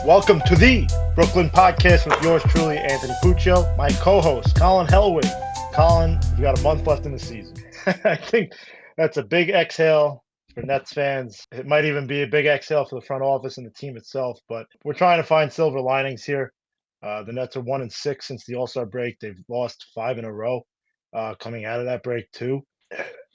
Welcome to the Brooklyn Podcast with yours truly, Anthony Puccio, my co-host, Collin Hellwig. Collin, we got a month left in the season. I think that's a big exhale for Nets fans. It might even be a big exhale for the front office and the team itself, but we're trying to find silver linings here. The Nets are 1-6 since the All-Star break. They've lost 5 in a row coming out of that break, too.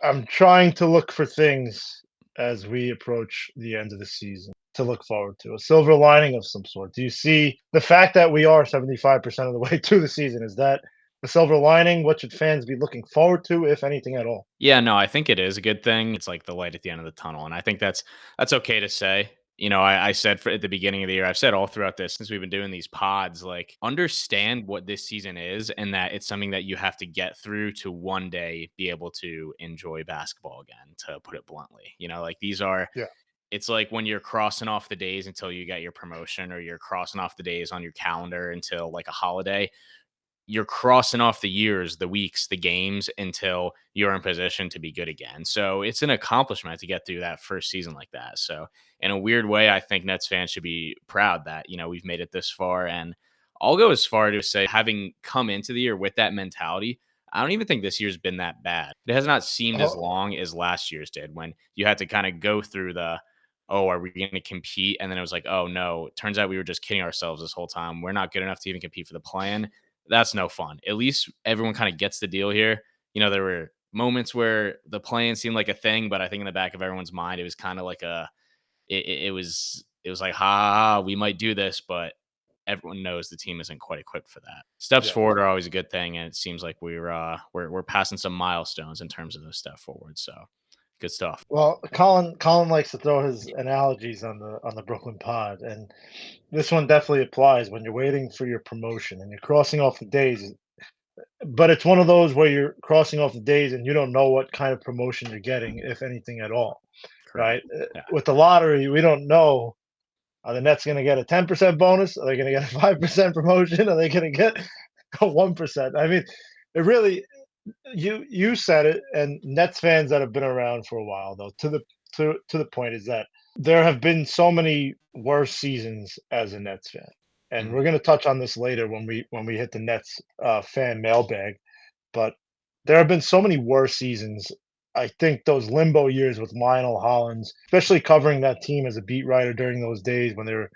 I'm trying to look for things as we approach the end of the season to look forward to, a silver lining of some sort. Do you see the fact that we are 75% of the way to the season? Is that a silver lining? What should fans be looking forward to, if anything at all? Yeah, no, I think it is a good thing. It's like the light at the end of the tunnel, and I think that's okay to say. I said at the beginning of the year, I've said all throughout this since we've been doing these pods, like understand what this season is, and that it's something that you have to get through to one day be able to enjoy basketball again. To put it bluntly, like these are. Yeah. It's like when you're crossing off the days until you get your promotion, or you're crossing off the days on your calendar until like a holiday. You're crossing off the years, the weeks, the games until you're in position to be good again. So it's an accomplishment to get through that first season like that. So in a weird way, I think Nets fans should be proud that, we've made it this far. And I'll go as far to say, having come into the year with that mentality, I don't even think this year's been that bad. It has not seemed as Oh, long as last year's did, when you had to kind of go through oh, are we going to compete? And then it was like, oh no, it turns out we were just kidding ourselves this whole time. We're not good enough to even compete for the plan. That's no fun. At least everyone kind of gets the deal here. There were moments where the plan seemed like a thing, but I think in the back of everyone's mind, it was kind of like it was like, ha, ha, ha, we might do this, but everyone knows the team isn't quite equipped for that. Steps yeah. forward are always a good thing, and it seems like we're passing some milestones in terms of those step forward. So good stuff. Well, Colin likes to throw his analogies on the Brooklyn Pod, and this one definitely applies when you're waiting for your promotion and you're crossing off the days. But it's one of those where you're crossing off the days and you don't know what kind of promotion you're getting, if anything at all, Correct. right? Yeah. With the lottery, we don't know. Are the Nets going to get a 10% bonus? Are they going to get a 5% promotion? Are they going to get a 1%? I mean, it really, you said it, and Nets fans that have been around for a while, though, to the point is that there have been so many worse seasons as a Nets fan, and Mhm. we're going to touch on this later when we hit the Nets fan mailbag. But there have been so many worse seasons. I think those limbo years with Lionel Hollins, especially covering that team as a beat writer during those days when they were,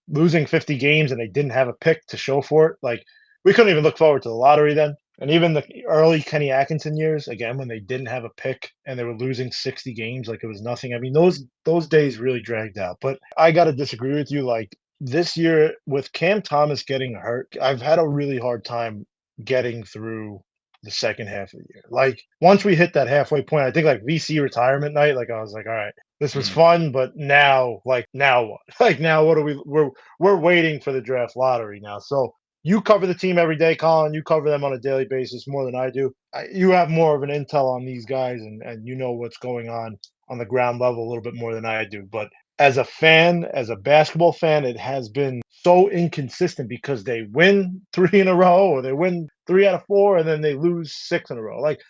losing 50 games and they didn't have a pick to show for it. Like, we couldn't even look forward to the lottery then. And even the early Kenny Atkinson years, again, when they didn't have a pick and they were losing 60 games like it was nothing. I mean, those days really dragged out. But I got to disagree with you. Like, this year with Cam Thomas getting hurt, I've had a really hard time getting through the second half of the year. Like, once we hit that halfway point, I think like VC retirement night, like I was like, all right, this was Mhm. fun, but now, like, now what? Like, now what are we're waiting for the draft lottery now. So you cover the team every day, Colin. You cover them on a daily basis more than I do. You have more of an intel on these guys, and you know what's going on the ground level a little bit more than I do. But as a fan, as a basketball fan, it has been so inconsistent because they win 3 in a row or they win 3 out of 4 and then they lose 6 in a row. Like,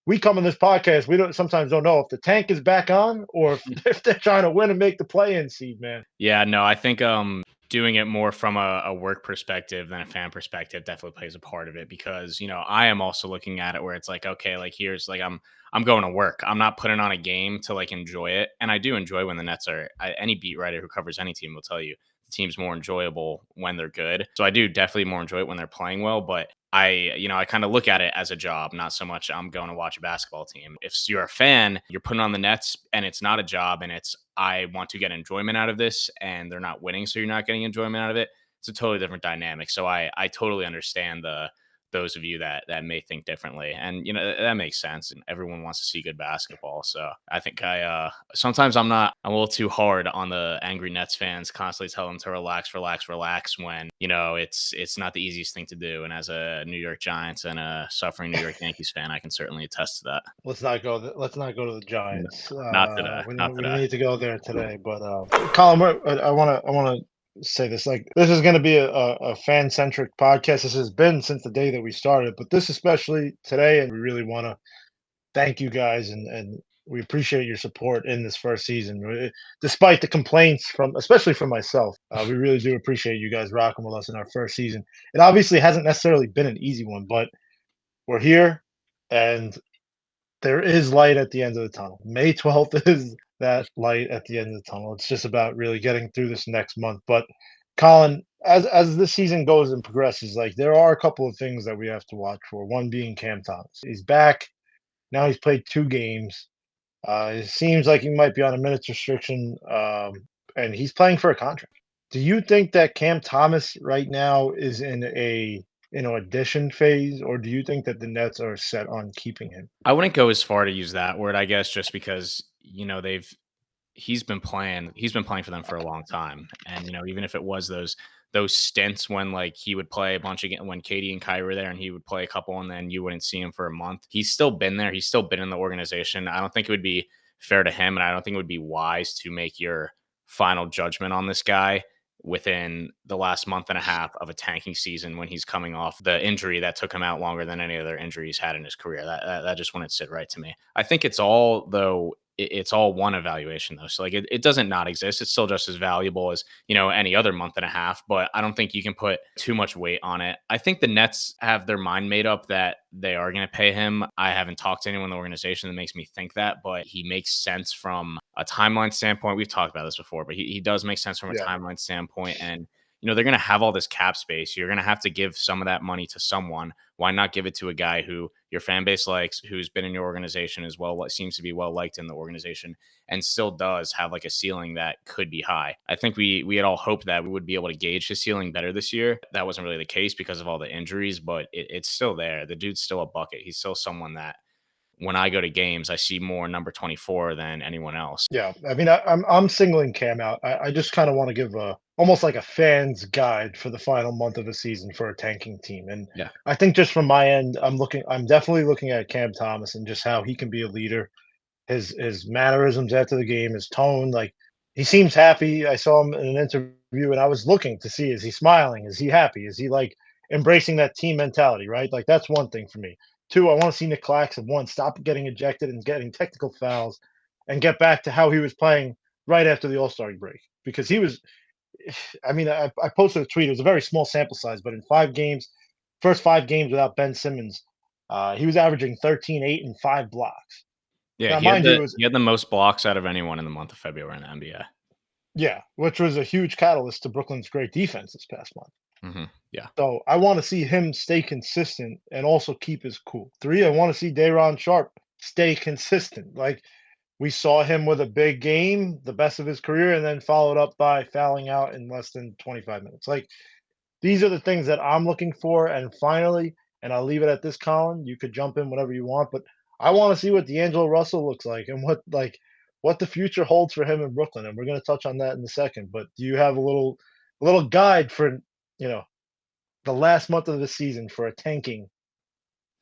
we come in this podcast, we don't sometimes don't know if the tank is back on or if they're trying to win and make the play-in seed, man. Yeah, no, I think doing it more from a work perspective than a fan perspective definitely plays a part of it, because I am also looking at it where it's like, okay, like here's like I'm going to work. I'm not putting on a game to like enjoy it, and I do enjoy when the Nets are. Any beat writer who covers any team will tell you the team's more enjoyable when they're good. So I do definitely more enjoy it when they're playing well, but I kind of look at it as a job, not so much I'm going to watch a basketball team. If you're a fan, you're putting on the Nets and it's not a job, and it's I want to get enjoyment out of this, and they're not winning, so you're not getting enjoyment out of it. It's a totally different dynamic. So I totally understand those of you that may think differently, and that makes sense. And everyone wants to see good basketball. So I think sometimes I'm a little too hard on the angry Nets fans, constantly tell them to relax, relax, relax, when it's not the easiest thing to do. And as a New York Giants and a suffering New York Yankees fan, I can certainly attest to that. Let's not go to the No, Giants. not today, We not don't we don't today. need to go there today. But Colin, I wanna say this. Like, this is going to be a fan centric podcast. This has been since the day that we started, but this especially today, and we really want to thank you guys and We appreciate your support in this first season, despite the complaints from, especially from myself. We really do appreciate you guys rocking with us in our first season. It obviously hasn't necessarily been an easy one, but we're here, and there is light at the end of the tunnel. May 12th is that light at the end of the tunnel. It's just about really getting through this next month. But Colin, as this season goes and progresses, like there are a couple of things that we have to watch for. One being Cam Thomas. He's back. Now he's played 2 games. It seems like he might be on a minutes restriction, and he's playing for a contract. Do you think that Cam Thomas right now is in a audition phase, or do you think that the Nets are set on keeping him? I wouldn't go as far to use that word, I guess, just because he's been playing for them for a long time. And even if it was those stints when like he would play a bunch again when Katie and Kyrie were there and he would play a couple and then you wouldn't see him for a month. He's still been there. He's still been in the organization. I don't think it would be fair to him, and I don't think it would be wise to make your final judgment on this guy within the last month and a half of a tanking season when he's coming off the injury that took him out longer than any other injury he's had in his career. That just wouldn't sit right to me. I think it's all though it's all one evaluation though. So like it doesn't not exist. It's still just as valuable as, any other month and a half, but I don't think you can put too much weight on it. I think the Nets have their mind made up that they are going to pay him. I haven't talked to anyone in the organization that makes me think that, but he makes sense from a timeline standpoint. We've talked about this before, but he does make sense from a Yeah. timeline standpoint. And they're going to have all this cap space. You're going to have to give some of that money to someone. Why not give it to a guy who your fan base likes, who's been in your organization as well, what seems to be well liked in the organization, and still does have like a ceiling that could be high. I think we had all hoped that we would be able to gauge his ceiling better this year. That wasn't really the case because of all the injuries, but it's still there. The dude's still a bucket. He's still someone that when I go to games, I see more number 24 than anyone else. Yeah, I mean, I'm singling Cam out. I just kind of want to give a almost like a fan's guide for the final month of the season for a tanking team, and Yeah. I think just from my end, I'm definitely looking at Cam Thomas and just how he can be a leader. His mannerisms after the game, his tone, like he seems happy. I saw him in an interview, and I was looking to see, is he smiling? Is he happy? Is he like embracing that team mentality? Right, like that's one thing for me. Two, I want to see Nick Claxton one stop getting ejected and getting technical fouls, and get back to how he was playing right after the All Star break because he was. I mean, I posted a tweet. It was a very small sample size, but in 5 games, first 5 games without Ben Simmons, he was averaging 13, 8, and 5 blocks. Yeah, Now, mind you, it was he had the most blocks out of anyone in the month of February in the NBA. yeah, which was a huge catalyst to Brooklyn's great defense this past month. Yeah. So I want to see him stay consistent and also keep his cool. Three, I want to see Day'Ron Sharp stay consistent. Like we saw him with a big game, the best of his career, and then followed up by fouling out in less than 25 minutes. Like these are the things that I'm looking for. And finally, and I'll leave it at this, Colin. You could jump in whenever you want, but I want to see what D'Angelo Russell looks like and what the future holds for him in Brooklyn. And we're going to touch on that in a second. But do you have a little guide for you know the last month of the season for a tanking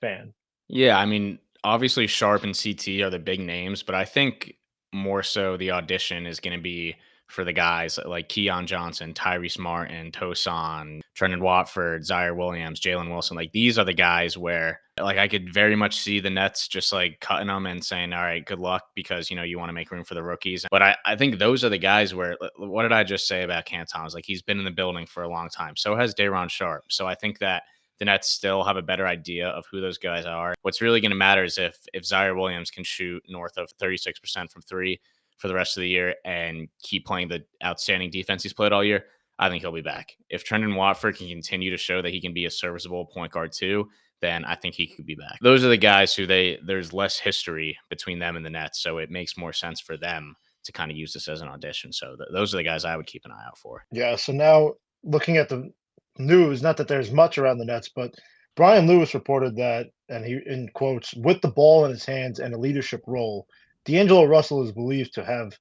fan? Yeah, I mean, obviously Sharp and CT are the big names, but I think more so the audition is going to be for the guys like Keon Johnson, Tyrese Martin, Tosan, Trendon Watford, Zaire Williams, Jalen Wilson. Like these are the guys where like I could very much see the Nets just like cutting them and saying, all right, good luck because, you want to make room for the rookies. But I think those are the guys where, what did I just say about Cam Thomas? Like he's been in the building for a long time. So has Day'Ron Sharp. So I think that the Nets still have a better idea of who those guys are. What's really going to matter is if Zaire Williams can shoot north of 36% from three for the rest of the year and keep playing the outstanding defense he's played all year, I think he'll be back. If Trendon Watford can continue to show that he can be a serviceable point guard too, then I think he could be back. Those are the guys who there's less history between them and the Nets, so it makes more sense for them to kind of use this as an audition. So those are the guys I would keep an eye out for. Yeah. So now looking at the news, not that there's much around the Nets, but Brian Lewis reported that, and he in quotes, with the ball in his hands and a leadership role, D'Angelo Russell is believed to have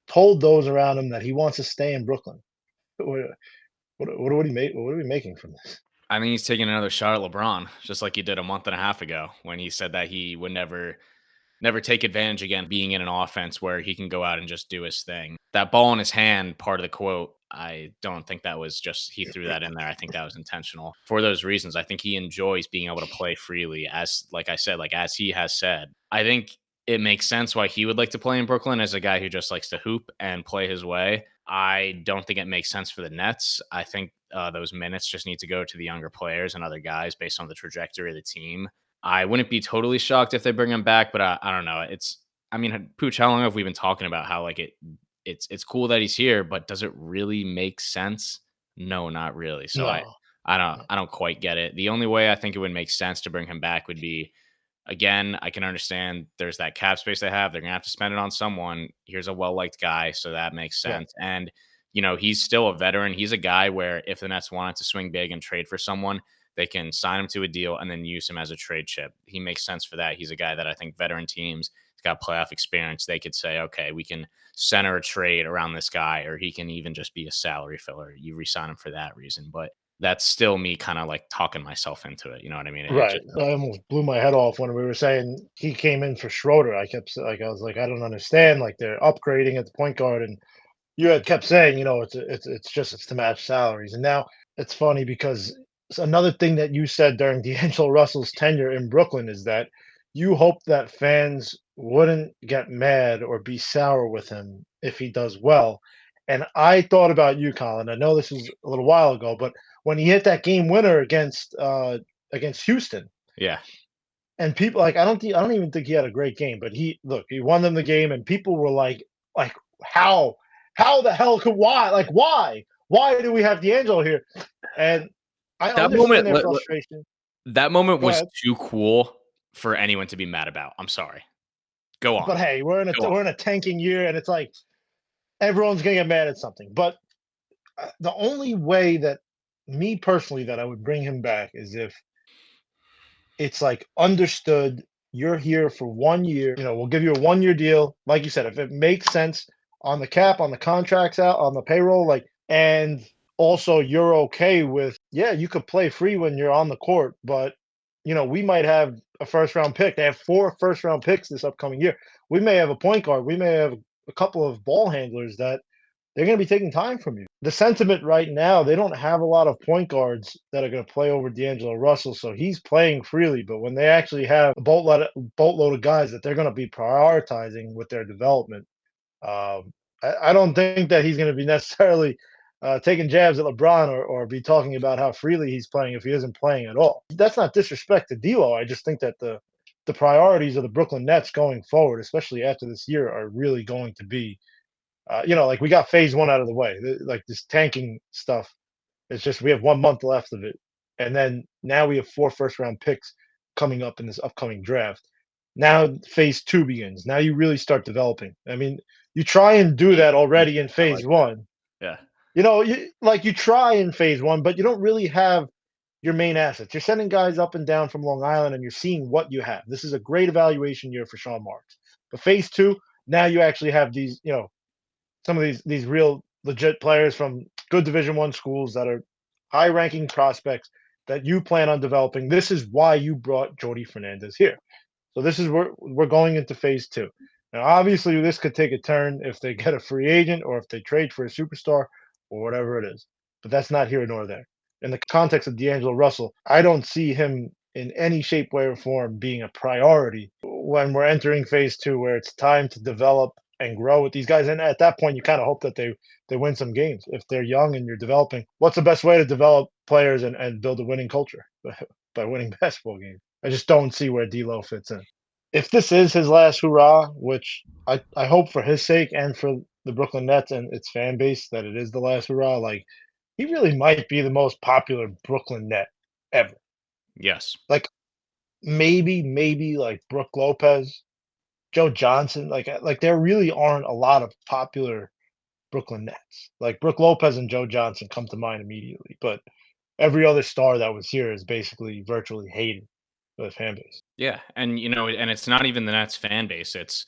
told those around him that he wants to stay in Brooklyn. What, what are we make? What are we making from this? I think he's taking another shot at LeBron, just like he did a month and a half ago when he said that he would never take advantage again being in an offense where he can go out and just do his thing. That ball in his hand, part of the quote, I don't think that was just he threw that in there. I think that was intentional. For those reasons, I think he enjoys being able to play freely as like I said, like as he has said. I think it makes sense why he would like to play in Brooklyn as a guy who just likes to hoop and play his way. I don't think it makes sense for the Nets. I think those minutes just need to go to the younger players and other guys based on the trajectory of the team. I wouldn't be totally shocked if they bring him back, but I don't know. I mean, Pooch, how long have we been talking about how like it's cool that he's here, but does it really make sense? No, not really. So No, no. I don't quite get it. The only way I think it would make sense to bring him back would be, again, I can understand there's that cap space they have. They're gonna have to spend it on someone. Here's a well liked guy, so that makes Right. sense. And he's still a veteran. He's a guy where if the Nets wanted to swing big and trade for someone, they can sign him to a deal and then use him as a trade chip. He makes sense for that. He's a guy that I think veteran teams, he's got playoff experience. They could say, okay, we can center a trade around this guy, or he can even just be a salary filler. You resign him for that reason. But that's still me kind of like talking myself into it. You know what I mean? It Right. just I almost blew my head off when we were saying he came in for Schroeder. I was like, I don't understand. Like they're upgrading at the point guard, and you had kept saying, it's to match salaries. And now it's funny because another thing that you said during D'Angelo Russell's tenure in Brooklyn is that you hoped that fans wouldn't get mad or be sour with him if he does well. And I thought about you, Colin. I know this was a little while ago, but when he hit that game winner against Houston, yeah. and people like I don't even think he had a great game, but he won them the game, and people were like how how the hell could why do we have D'Angelo here? And I That understand moment their frustration. that moment Go was ahead. too cool for anyone to be mad about. I'm sorry. Go on. But hey, Go on. we're in a tanking year, and it's like everyone's gonna get mad at something. But the only way that me personally that I would bring him back is if it's like understood you're here for 1 year. We'll give you a 1 year deal. Like you said, if it makes sense on the cap, on the contracts out, on the payroll, and also you're okay with, yeah, you could play free when you're on the court, but we might have a first round pick. They have 4 first round picks this upcoming year. We may have a point guard. We may have a couple of ball handlers that they're going to be taking time from you. The sentiment right now, they don't have a lot of point guards that are going to play over D'Angelo Russell, so he's playing freely. But when they actually have a boatload of guys that they're going to be prioritizing with their development, I don't think that he's going to be necessarily taking jabs at LeBron or be talking about how freely he's playing if he isn't playing at all. That's not disrespect to D'Lo. I just think that the priorities of the Brooklyn Nets going forward, especially after this year, are really going to be like we got phase one out of the way. Like this tanking stuff, it's just we have 1 month left of it, and then now we have 4 first round picks coming up in this upcoming draft. Now phase two begins. Now you really start developing. I mean, you try and do Deep, that deep. already in I phase like that. one. Yeah. You try in phase one, but you don't really have your main assets. You're sending guys up and down from Long Island, and you're seeing what you have. This is a great evaluation year for Sean Marks. But phase two, now you actually have these, some of these real legit players from good Division 1 schools that are high ranking prospects that you plan on developing. This is why you brought Jordy Fernandez here. So this is where we're going into phase two. Now, obviously, this could take a turn if they get a free agent or if they trade for a superstar or whatever it is. But that's not here nor there. In the context of D'Angelo Russell, I don't see him in any shape, way, or form being a priority when we're entering phase two, where it's time to develop and grow with these guys. And at that point, you kind of hope that they win some games. If they're young and you're developing, what's the best way to develop players and build a winning culture? By winning basketball games. I just don't see where D'Lo fits in. If this is his last hurrah, which I hope for his sake and for the Brooklyn Nets and its fan base that it is the last hurrah, like he really might be the most popular Brooklyn Net ever. Yes. Like maybe like Brooke Lopez, Joe Johnson. Like there really aren't a lot of popular Brooklyn Nets. Like Brooke Lopez and Joe Johnson come to mind immediately, but every other star that was here is basically virtually hated by the fan base. Yeah, and and it's not even the Nets fan base, it's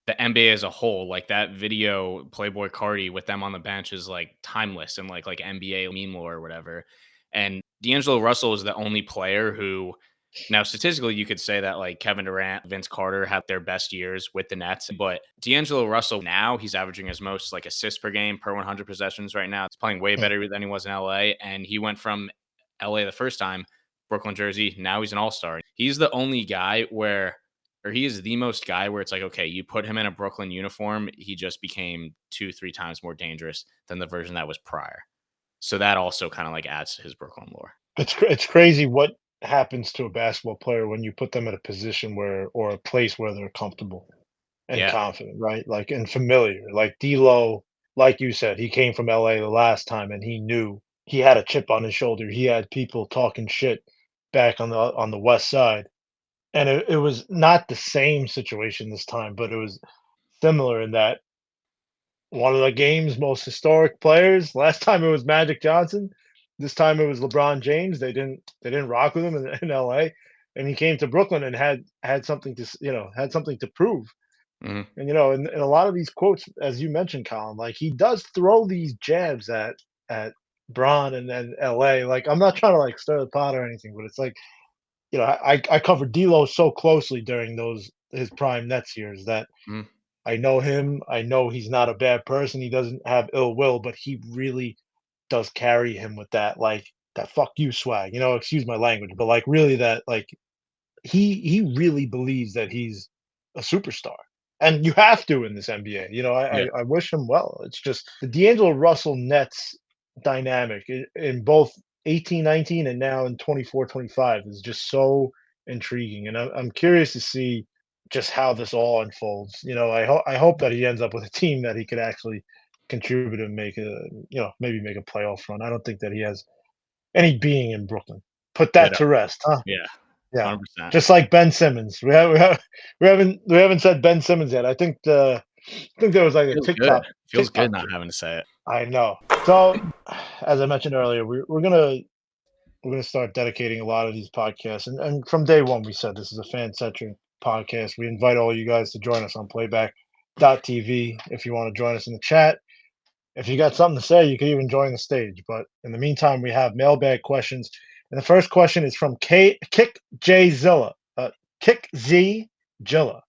the NBA as a whole. Like that video, Playboy Cardi with them on the bench is like timeless and like NBA meme lore or whatever. And D'Angelo Russell is the only player who, now statistically you could say that like Kevin Durant, Vince Carter had their best years with the Nets, but D'Angelo Russell now he's averaging his most like assists per game per 100 possessions right now. It's playing way Hmm. better than he was in LA, and he went from LA the first time, Brooklyn jersey. Now he's an all-star. He's the only guy where or he is the most guy where it's like, okay, you put him in a Brooklyn uniform, he just became 2, 3 times more dangerous than the version that was prior. So that also kind of like adds to his Brooklyn lore. It's crazy what happens to a basketball player when you put them in a position where or a place where they're comfortable and Yeah. confident, right? Like, and familiar. Like D'Lo, like you said, he came from LA the last time and he knew he had a chip on his shoulder. He had people talking shit back on the west side. And it was not the same situation this time, but it was similar in that one of the game's most historic players. Last time it was Magic Johnson. This time it was LeBron James. They didn't rock with him in LA, and he came to Brooklyn and had something to had something to prove. Mhm. And in a lot of these quotes, as you mentioned, Colin, like he does throw these jabs at Bron and then LA. Like I'm not trying to like stir the pot or anything, but it's like I covered D'Lo so closely during those his prime Nets years that Mhm. I know him. I know he's not a bad person. He doesn't have ill will, but he really does carry him with that fuck you swag. Excuse my language, but like really that like he really believes that he's a superstar. And you have to in this NBA. Yeah. I wish him well. It's just the D'Angelo Russell Nets dynamic in both 18-19 and now in 24-25 is just so intriguing. And I'm curious to see just how this all unfolds. I hope that he ends up with a team that he could actually contribute and make maybe make a playoff run. I don't think that he has any being in Brooklyn. Put that Ditto. to rest, huh? Yeah. Yeah, 100%. just like Ben Simmons. We haven't said Ben Simmons yet. I think there was like a Feels good. TikTok Feels good TikTok not clip. having to say it. I know. So, as I mentioned earlier, we're gonna start dedicating a lot of these podcasts, and from day one we said this is a fan centric podcast. We invite all you guys to join us on Playback.tv if you want to join us in the chat. If you got something to say, you can even join the stage. But in the meantime, we have mailbag questions. And the first question is from Kick J Zilla. Kick Z Jilla.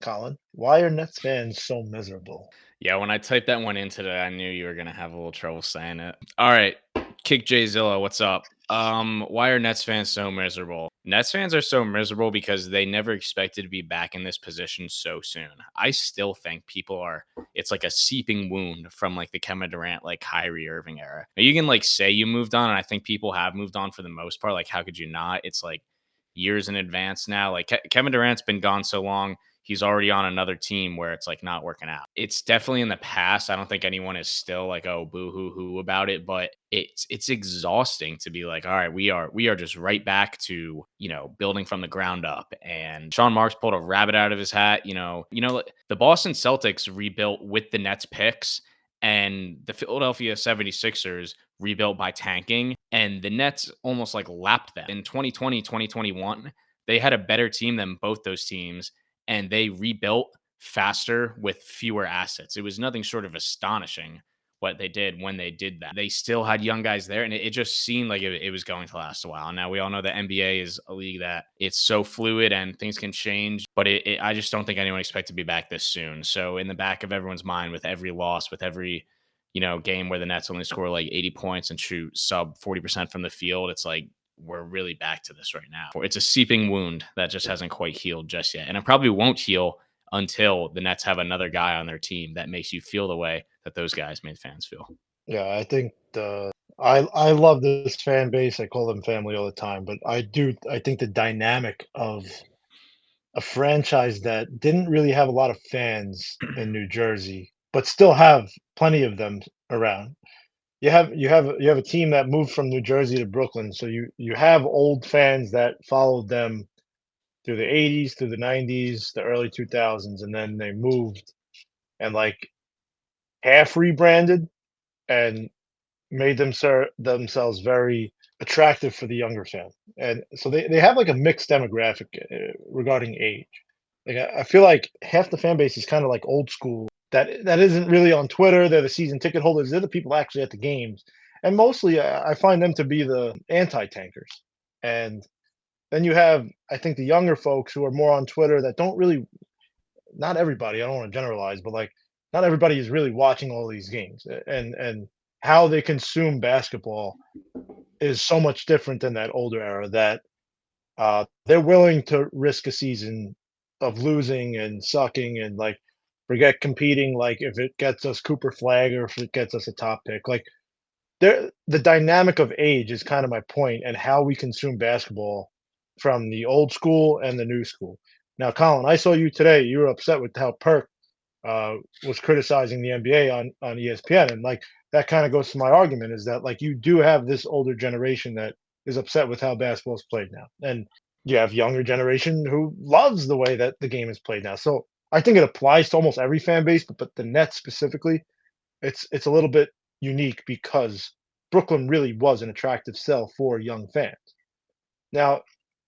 Colin, why are Nets fans so miserable? Yeah, when I typed that one in today, I knew you were gonna have a little trouble saying it. All right, Kick J Zilla, what's up? Why are Nets fans so miserable? Nets fans are so miserable because they never expected to be back in this position so soon. I still think people are. It's like a seeping wound from like the Kevin Durant, like Kyrie Irving era. Now, you can like say you moved on, and I think people have moved on for the most part. Like, how could you not? It's like years in advance now. Like Kevin Durant's been gone so long, he's already on another team where it's like not working out. It's definitely in the past. I don't think anyone is still like, oh, boo hoo hoo about it, but it's exhausting to be like, all right, we are just right back to, building from the ground up. And Sean Marks pulled a rabbit out of his hat. The Boston Celtics rebuilt with the Nets picks, and the Philadelphia 76ers rebuilt by tanking, and the Nets almost like lapped them in 2020, 2021. They had a better team than both those teams, and they rebuilt faster with fewer assets. It was nothing short of astonishing what they did when they did that. They still had young guys there, and it just seemed like it was going to last a while. Now, we all know the NBA is a league that it's so fluid and things can change, but I just don't think anyone expected to be back this soon. So in the back of everyone's mind, with every loss, with every game where the Nets only score like 80 points and shoot sub 40% from the field, it's like we're really back to this right now. It's a seeping wound that just hasn't quite healed just yet. And it probably won't heal until the Nets have another guy on their team that makes you feel the way that those guys made fans feel. Yeah, I think I love this fan base. I call them family all the time, but I think the dynamic of a franchise that didn't really have a lot of fans in New Jersey, but still have plenty of them around. You have a team that moved from New Jersey to Brooklyn, so you have old fans that followed them through the 80s, through the 90s, the early 2000s, and then they moved and like half rebranded and made themselves very attractive for the younger fan. And so they have like a mixed demographic regarding age. Like I feel like half the fan base is kind of like old school. That isn't really on Twitter. They're the season ticket holders. They're the people actually at the games, and mostly I find them to be the anti-tankers. And then you have, I think, the younger folks who are more on Twitter that don't really. Not everybody. I don't want to generalize, but like not everybody is really watching all these games, and how they consume basketball is so much different than that older era that They're willing to risk a season of losing and sucking and like forget competing. Like if it gets us Cooper Flag or if it gets us a top pick, like the dynamic of age is kind of my point and how we consume basketball from the old school and the new school. Now, Colin, I saw you today. You were upset with how Perk was criticizing the NBA on ESPN, and like that kind of goes to my argument is that like you do have this older generation that is upset with how basketball is played now, and you have younger generation who loves the way that the game is played now. So I think it applies to almost every fan base, but the Nets specifically, it's a little bit unique because Brooklyn really was an attractive sell for young fans. Now,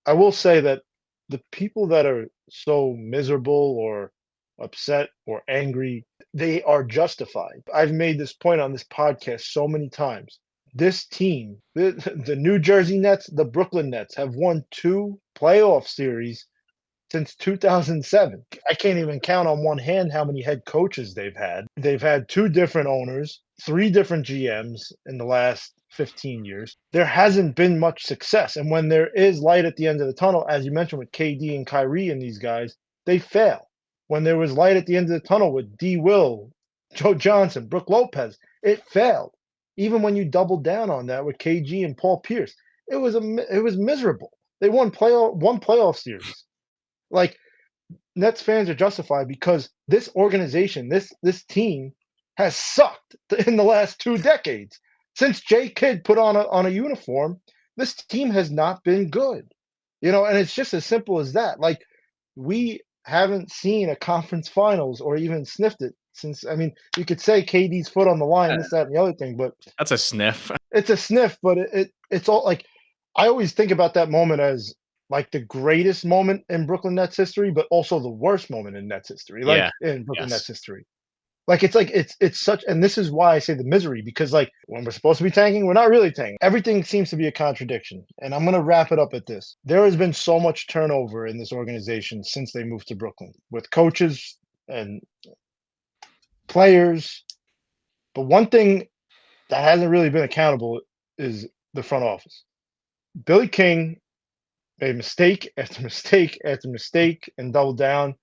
I will say that the people that are so miserable or upset or angry, they are justified. I've made this point on this podcast so many times. This team, the New Jersey Nets, the Brooklyn Nets, have won two playoff series since 2007. I can't even count on one hand how many head coaches they've had. They've had two different owners, three different GMs in the last 15 years. There hasn't been much success. And when there is light at the end of the tunnel, as you mentioned with KD and Kyrie and these guys, they fail. When there was light at the end of the tunnel with D. Will, Joe Johnson, Brooke Lopez, it failed. Even when you doubled down on that with KG and Paul Pierce, it was miserable. They won one playoff series. Like Nets fans are justified because this organization, this team has sucked in the last 2 decades. Since Jay Kidd put on a uniform, this team has not been good. And it's just as simple as that. Like we haven't seen a conference finals or even sniffed it since. I mean, you could say KD's foot on the line, this, that, and the other thing, but That's a sniff. it's a sniff. But it's all like I always think about that moment as like the greatest moment in Brooklyn Nets history, but also the worst moment in Nets history, like Yeah. in Brooklyn Nets Yes. history. Like it's such, and this is why I say the misery, because like when we're supposed to be tanking, we're not really tanking. Everything seems to be a contradiction. And I'm gonna wrap it up at this. There has been so much turnover in this organization since they moved to Brooklyn with coaches and players. But one thing that hasn't really been accountable is the front office. Billy King made mistake after mistake after mistake and doubled down.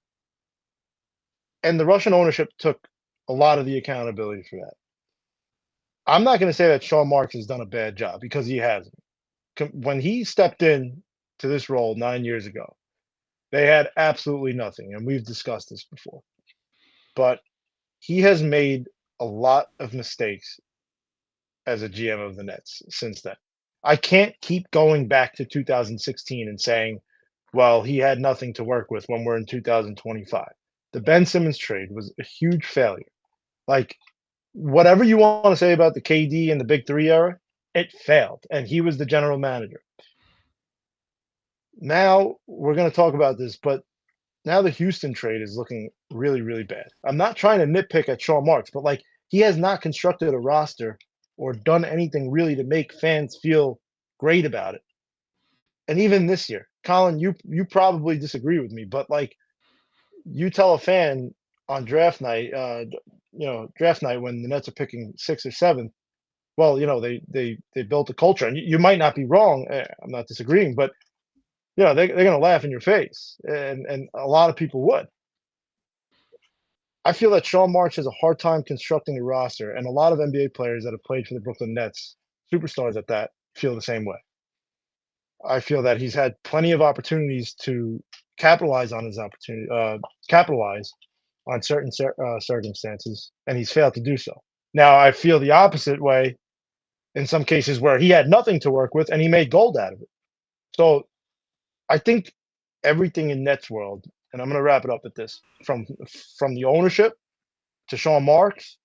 And the Russian ownership took a lot of the accountability for that. I'm not going to say that Sean Marks has done a bad job because he hasn't. When he stepped in to this role 9 years ago, they had absolutely nothing. And we've discussed this before. But he has made a lot of mistakes as a GM of the Nets since then. I can't keep going back to 2016 and saying, well, he had nothing to work with when we're in 2025. The Ben Simmons trade was a huge failure. Like, whatever you want to say about the KD and the Big Three era, it failed. And he was the general manager. Now we're going to talk about this, but now the Houston trade is looking really, really bad. I'm not trying to nitpick at Sean Marks, but like he has not constructed a roster or done anything really to make fans feel great about it. And even this year, Colin, you probably disagree with me, but like you tell a fan on draft night when the Nets are picking 6th or 7th, well, they built a culture, and you might not be wrong. I'm not disagreeing, but they're going to laugh in your face, and a lot of people would. I feel that Sean Marks has a hard time constructing a roster, and a lot of NBA players that have played for the Brooklyn Nets, superstars at that, feel the same way. I feel that he's had plenty of opportunities to capitalize on his opportunity, capitalize on certain circumstances, and he's failed to do so. Now, I feel the opposite way in some cases where he had nothing to work with and he made gold out of it. So I think everything in Nets world, and I'm going to wrap it up at this, from the ownership to Sean Marks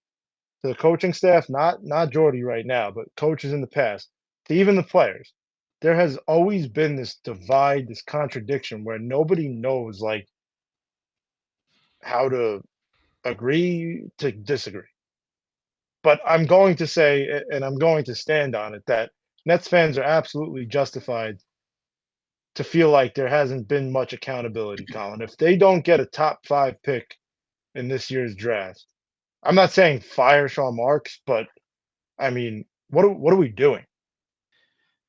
to the coaching staff, not Jordy right now, but coaches in the past, to even the players. There has always been this divide, this contradiction where nobody knows like how to agree to disagree. But I'm going to say, and I'm going to stand on it, that Nets fans are absolutely justified to feel like there hasn't been much accountability, Colin. If they don't get a top 5 pick in this year's draft, I'm not saying fire Sean Marks, but I mean, what are we doing?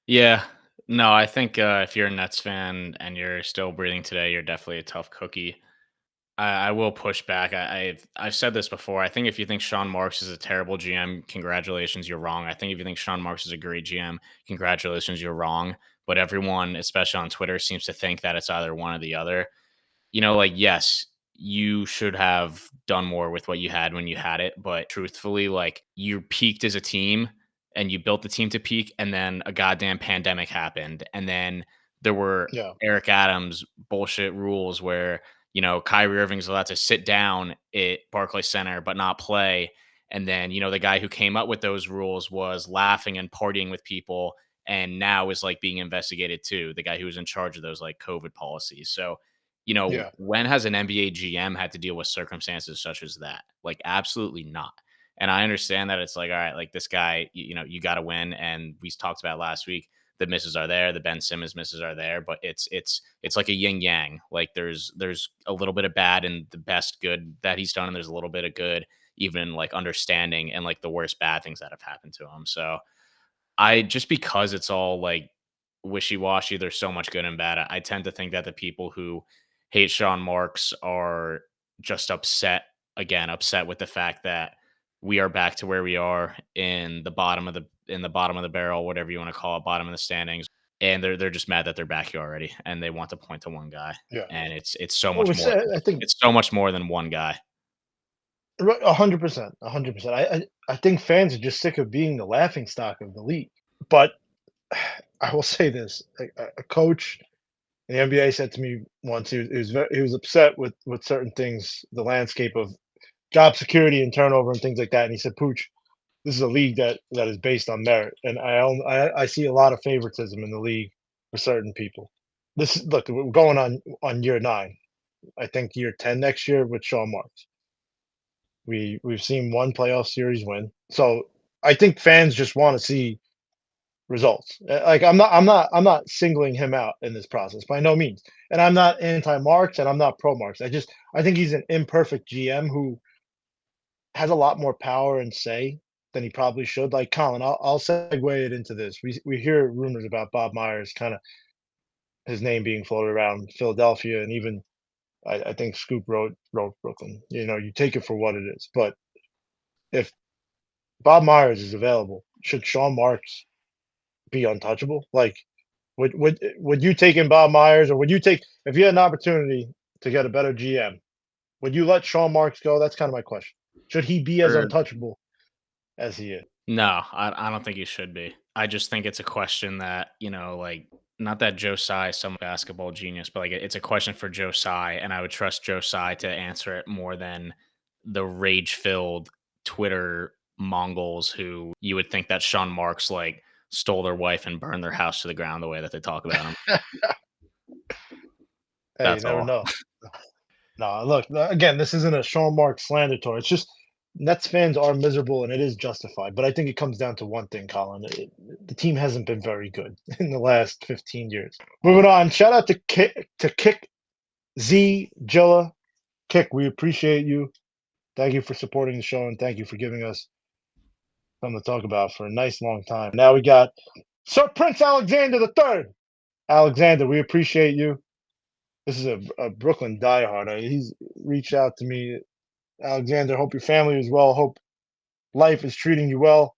Yeah. No, I think if you're a Nets fan and you're still breathing today, you're definitely a tough cookie. I will push back. I've said this before. I think if you think Sean Marks is a terrible GM, congratulations, you're wrong. I think if you think Sean Marks is a great GM, congratulations, you're wrong. But everyone, especially on Twitter, seems to think that it's either one or the other. Like, yes, you should have done more with what you had when you had it. But truthfully, like, you peaked as a team and you built the team to peak, and then a goddamn pandemic happened. And then there were Yeah, Eric Adams bullshit rules where, Kyrie Irving's allowed to sit down at Barclays Center but not play. And then, the guy who came up with those rules was laughing and partying with people and now is like being investigated too. The guy who was in charge of those like COVID policies. So, yeah, when has an NBA GM had to deal with circumstances such as that? Like, absolutely not. And I understand that it's like, all right, like this guy, you got to win. And we talked about last week, the misses are there, the Ben Simmons misses are there, but it's like a yin yang. Like there's a little bit of bad and the best good that he's done, and there's a little bit of good, even like understanding and like the worst bad things that have happened to him. So I just because it's all like wishy-washy, there's so much good and bad. I tend to think that the people who hate Sean Marks are just upset with the fact that we are back to where we are in the bottom of the barrel, whatever you want to call it, bottom of the standings. And they're just mad that they're back here already and they want to point to one guy. yeah. And it's so Well, much we more. said I think It's so much more than one guy. 100%, 100%. I think fans are just sick of being the laughing stock of the league. But I will say this: a coach in the NBA said to me once he was upset with certain things, the landscape of job security and turnover and things like that. And he said, "Pooch, this is a league that is based on merit, and I see a lot of favoritism in the league for certain people. Look, we're going on year 9. I think year 10 next year with Sean Marks. We've seen one playoff series win, so I think fans just want to see results. Like I'm not singling him out in this process by no means, and I'm not anti Marks and I'm not pro Marks. I think he's an imperfect GM who has a lot more power and say than he probably should. Like Colin, I'll segue it into this. We hear rumors about Bob Myers, kind of his name being floated around Philadelphia, and even I think Scoop wrote Brooklyn. You take it for what it is. But if Bob Myers is available, should Sean Marks be untouchable? Like, would you take in Bob Myers, or would you take if you had an opportunity to get a better GM? Would you let Sean Marks go? That's kind of my question. Should he be as For untouchable as he is? No, I don't think he should be. I just think it's a question that, like, not that Joe Tsai is some basketball genius, but like it's a question for Joe Tsai, and I would trust Joe Tsai to answer it more than the rage-filled Twitter Mongols who you would think that Sean Marks like stole their wife and burned their house to the ground the way that they talk about him. Hey, you That's never all. know. No, look, again, this isn't a Sean Marks slander tour. It's just Nets fans are miserable, and it is justified. But I think it comes down to one thing, Colin. The team hasn't been very good in the last 15 years. Moving on, shout out to Kick Z Jilla. Kick, we appreciate you. Thank you for supporting the show, and thank you for giving us something to talk about for a nice long time. Now we got Sir Prince Alexander the Third. Alexander, we appreciate you. This is a Brooklyn diehard. He's reached out to me. Alexander, hope your family is well. Hope life is treating you well.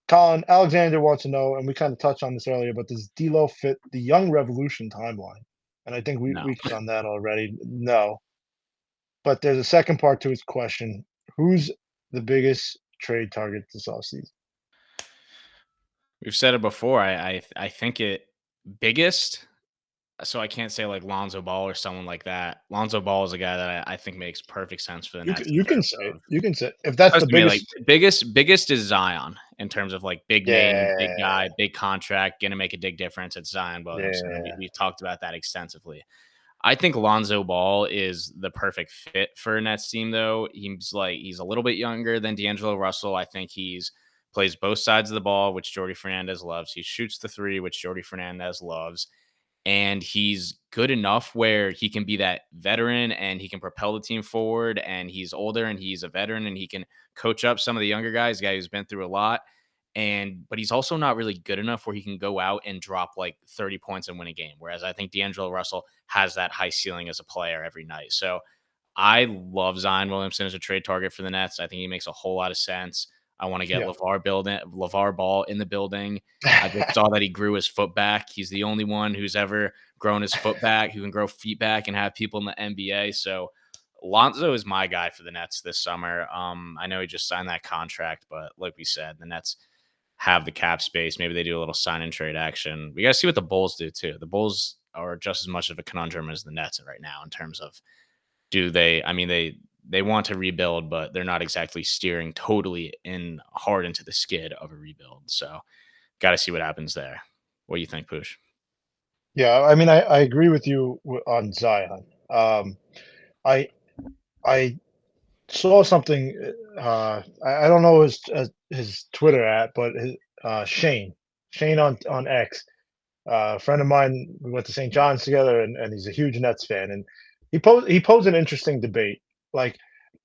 Colin, Alexander wants to know, and we kind of touched on this earlier, but does D'Lo fit the Young Revolution timeline? And I think No. we hit on that already. No, but there's a second part to his question. Who's the biggest trade target this offseason? We've said it before. I think it biggest. So I can't say like Lonzo Ball or someone like that. Lonzo Ball is a guy that I think makes perfect sense for the Nets in You can terms say it. of You can say it. If that's the supposed to be like biggest. biggest is Zion in terms of like big name, big Yeah, guy, big contract, gonna make a big difference. It's Zion Williamson. And yeah, we've talked about that extensively. I think Lonzo Ball is the perfect fit for a Nets team, though. He's a little bit younger than D'Angelo Russell. I think he's plays both sides of the ball, which Jordy Fernandez loves. He shoots the three, which Jordy Fernandez loves, and he's good enough where he can be that veteran and he can propel the team forward, and he's older and he's a veteran and he can coach up some of the younger guys, a guy who's been through a lot. but he's also not really good enough where he can go out and drop like 30 points and win a game. Whereas I think D'Angelo Russell has that high ceiling as a player every night. So I love Zion Williamson as a trade target for the Nets. I think he makes a whole lot of sense. I want to get Yeah. LeVar Ball in the building. I just saw that he grew his foot back. He's the only one who's ever grown his foot back, who can grow feet back and have people in the NBA. So Lonzo is my guy for the Nets this summer. I know he just signed that contract, but like we said, the Nets have the cap space. Maybe they do a little sign and trade action. We got to see what the Bulls do too. The Bulls are just as much of a conundrum as the Nets right now in terms of do they? I mean, they want to rebuild, but they're not exactly steering totally in hard into the skid of a rebuild. So, got to see what happens there. What do you think, Poosh? Yeah, I mean, I agree with you on Zion. I I saw something. I don't know his Twitter at, but Shane on X. A friend of mine, we went to St. John's together, and he's a huge Nets fan. And he posed an interesting debate. Like,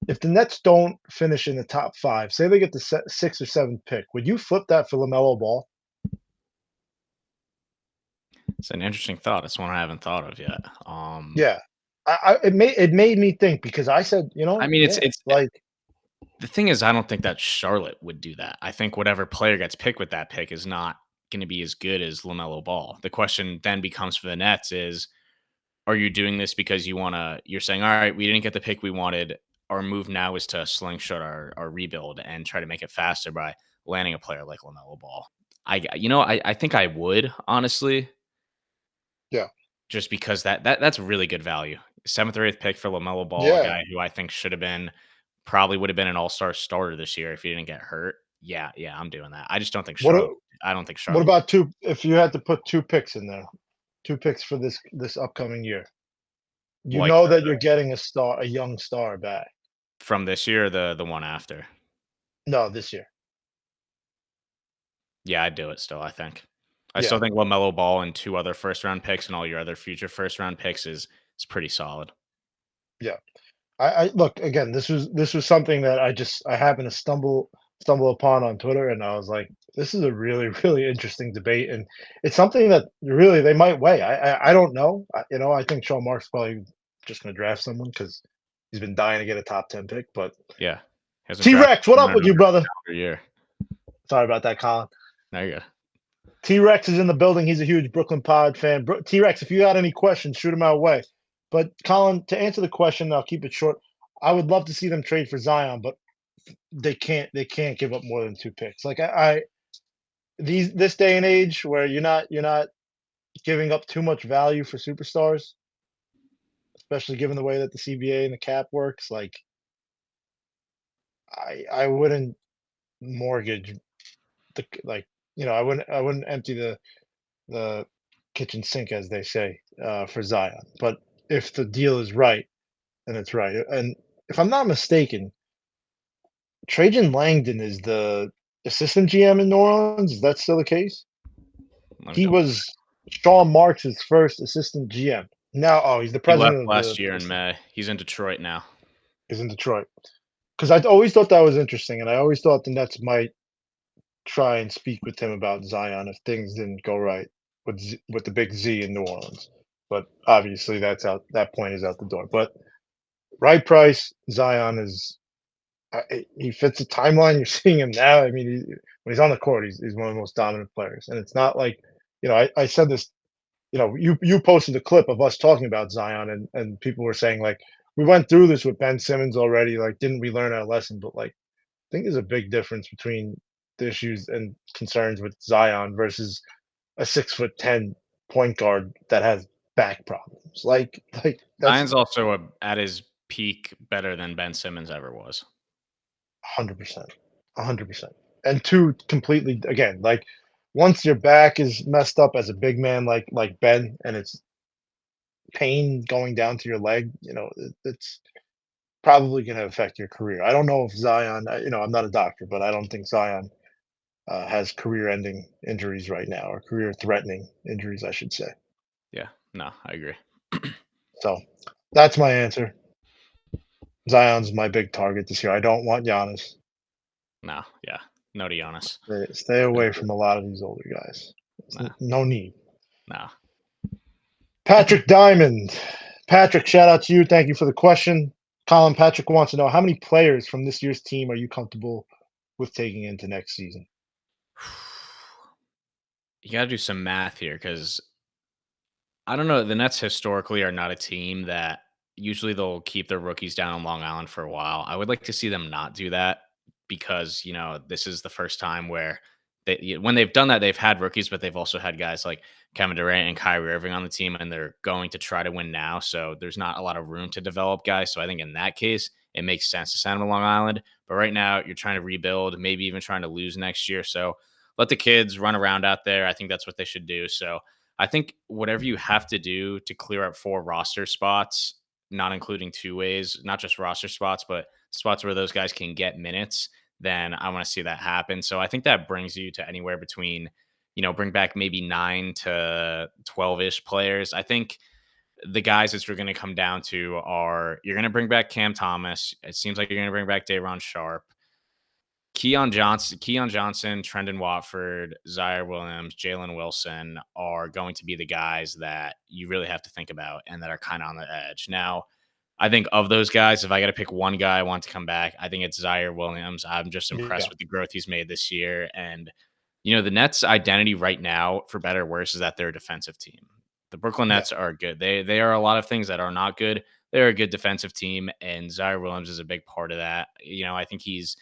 if the Nets don't finish in the top five, say they get the sixth or seventh pick, would you flip that for Lamelo Ball? It's an interesting thought. It's one I haven't thought of yet. Yeah, it made me think because I said, I mean, yeah, it's like the thing is, I don't think that Charlotte would do that. I think whatever player gets picked with that pick is not going to be as good as Lamelo Ball. The question then becomes for the Nets is, are you doing this because you're saying, all right, we didn't get the pick we wanted. Our move now is to slingshot our rebuild and try to make it faster by landing a player like LaMelo Ball. I think I would honestly, yeah, just because that's really good value. Seventh or eighth pick for LaMelo Ball, a yeah. guy who I think should have been probably would have been an all-star starter this year if he didn't get hurt. Yeah, yeah, I'm doing that. I just don't think What Charlotte. a- I don't think what Charlotte about two? If you had to put two picks in there, two picks for this upcoming year, you like know that you're getting a young star back. from this year or the one after. No, this year. Yeah, I'd do it still, I think. I still Yeah, think LaMelo Ball and 2 other first round picks and all your other future first round picks is pretty solid. yeah. I look again. This was something that I happened to stumble upon on Twitter, and I was like, this is a really really interesting debate, and it's something that really they might weigh. I don't know. I think Sean Mark's probably just going to draft someone because he's been dying to get a top 10 pick. But Yeah. Hasn't T drafted Rex, what someone up in with you, over brother? a year. Sorry about that, Colin. There you go. T Rex is in the building. He's a huge Brooklyn Pod fan. T Rex, if you got any questions, shoot them our way. But Colin, to answer the question, I'll keep it short. I would love to see them trade for Zion, but they can't give up more than two picks. Like this day and age where you're not giving up too much value for superstars, especially given the way that the CBA and the cap works. Like I wouldn't mortgage I wouldn't empty the kitchen sink, as they say, for Zion. But if the deal is right, then it's right. And if I'm not mistaken, Trajan Langdon is the assistant GM in New Orleans. Is that still the case? Let me He double was check. Sean Marks' first assistant GM. Now, he's the He left president of last the year in May. He's in Detroit now. is in Detroit. Because I always thought that was interesting, and I always thought the Nets might try and speak with him about Zion if things didn't go right with the big Z in New Orleans. But obviously, that's out. That point is out the door. But right price, Zion is he fits the timeline. You're seeing him now. I mean, when he's on the court, he's one of the most dominant players. And it's not like I said this. You posted a clip of us talking about Zion, and people were saying like we went through this with Ben Simmons already. Like, didn't we learn our lesson? But like, I think there's a big difference between the issues and concerns with Zion versus a 6'10" point guard that has back problems. Like that's Zion's also at his peak better than Ben Simmons ever was. 100%, 100%. And two completely again, like once your back is messed up as a big man like Ben, and it's pain going down to your leg, it's probably going to affect your career. I don't know if Zion, I'm not a doctor, but I don't think Zion has career-ending injuries right now, or career-threatening injuries, I should say. Yeah. No, I agree. So that's my answer. Zion's my big target this year. I don't want Giannis. No, yeah. No to Giannis. Stay No, away from a lot of these older guys. nah, No need. nah. Patrick Diamond. Patrick, shout out to you. Thank you for the question. Colin, Patrick wants to know how many players from this year's team are you comfortable with taking into next season? You got to do some math here because I don't know. The Nets historically are not a team that usually they'll keep their rookies down on Long Island for a while. I would like to see them not do that because, this is the first time where when they've done that, they've had rookies, but they've also had guys like Kevin Durant and Kyrie Irving on the team, and they're going to try to win now. So there's not a lot of room to develop guys. So I think in that case, it makes sense to send them to Long Island. But right now, you're trying to rebuild, maybe even trying to lose next year. So let the kids run around out there. I think that's what they should do. So I think whatever you have to do to clear up 4 roster spots, not including two ways, not just roster spots, but spots where those guys can get minutes, then I want to see that happen. So I think that brings you to anywhere between, bring back maybe 9 to 12-ish players. I think the guys that you're going to come down to are you're going to bring back Cam Thomas. It seems like you're going to bring back Day'Ron Sharp. Keon Johnson, Trendon Watford, Zaire Williams, Jalen Wilson are going to be the guys that you really have to think about and that are kind of on the edge. Now, I think of those guys, if I got to pick one guy I want to come back, I think it's Zaire Williams. I'm just impressed Yeah, with the growth he's made this year. And, the Nets' identity right now, for better or worse, is that they're a defensive team. The Brooklyn yeah, Nets are good. They are a lot of things that are not good. They're a good defensive team, and Zaire Williams is a big part of that. I think he's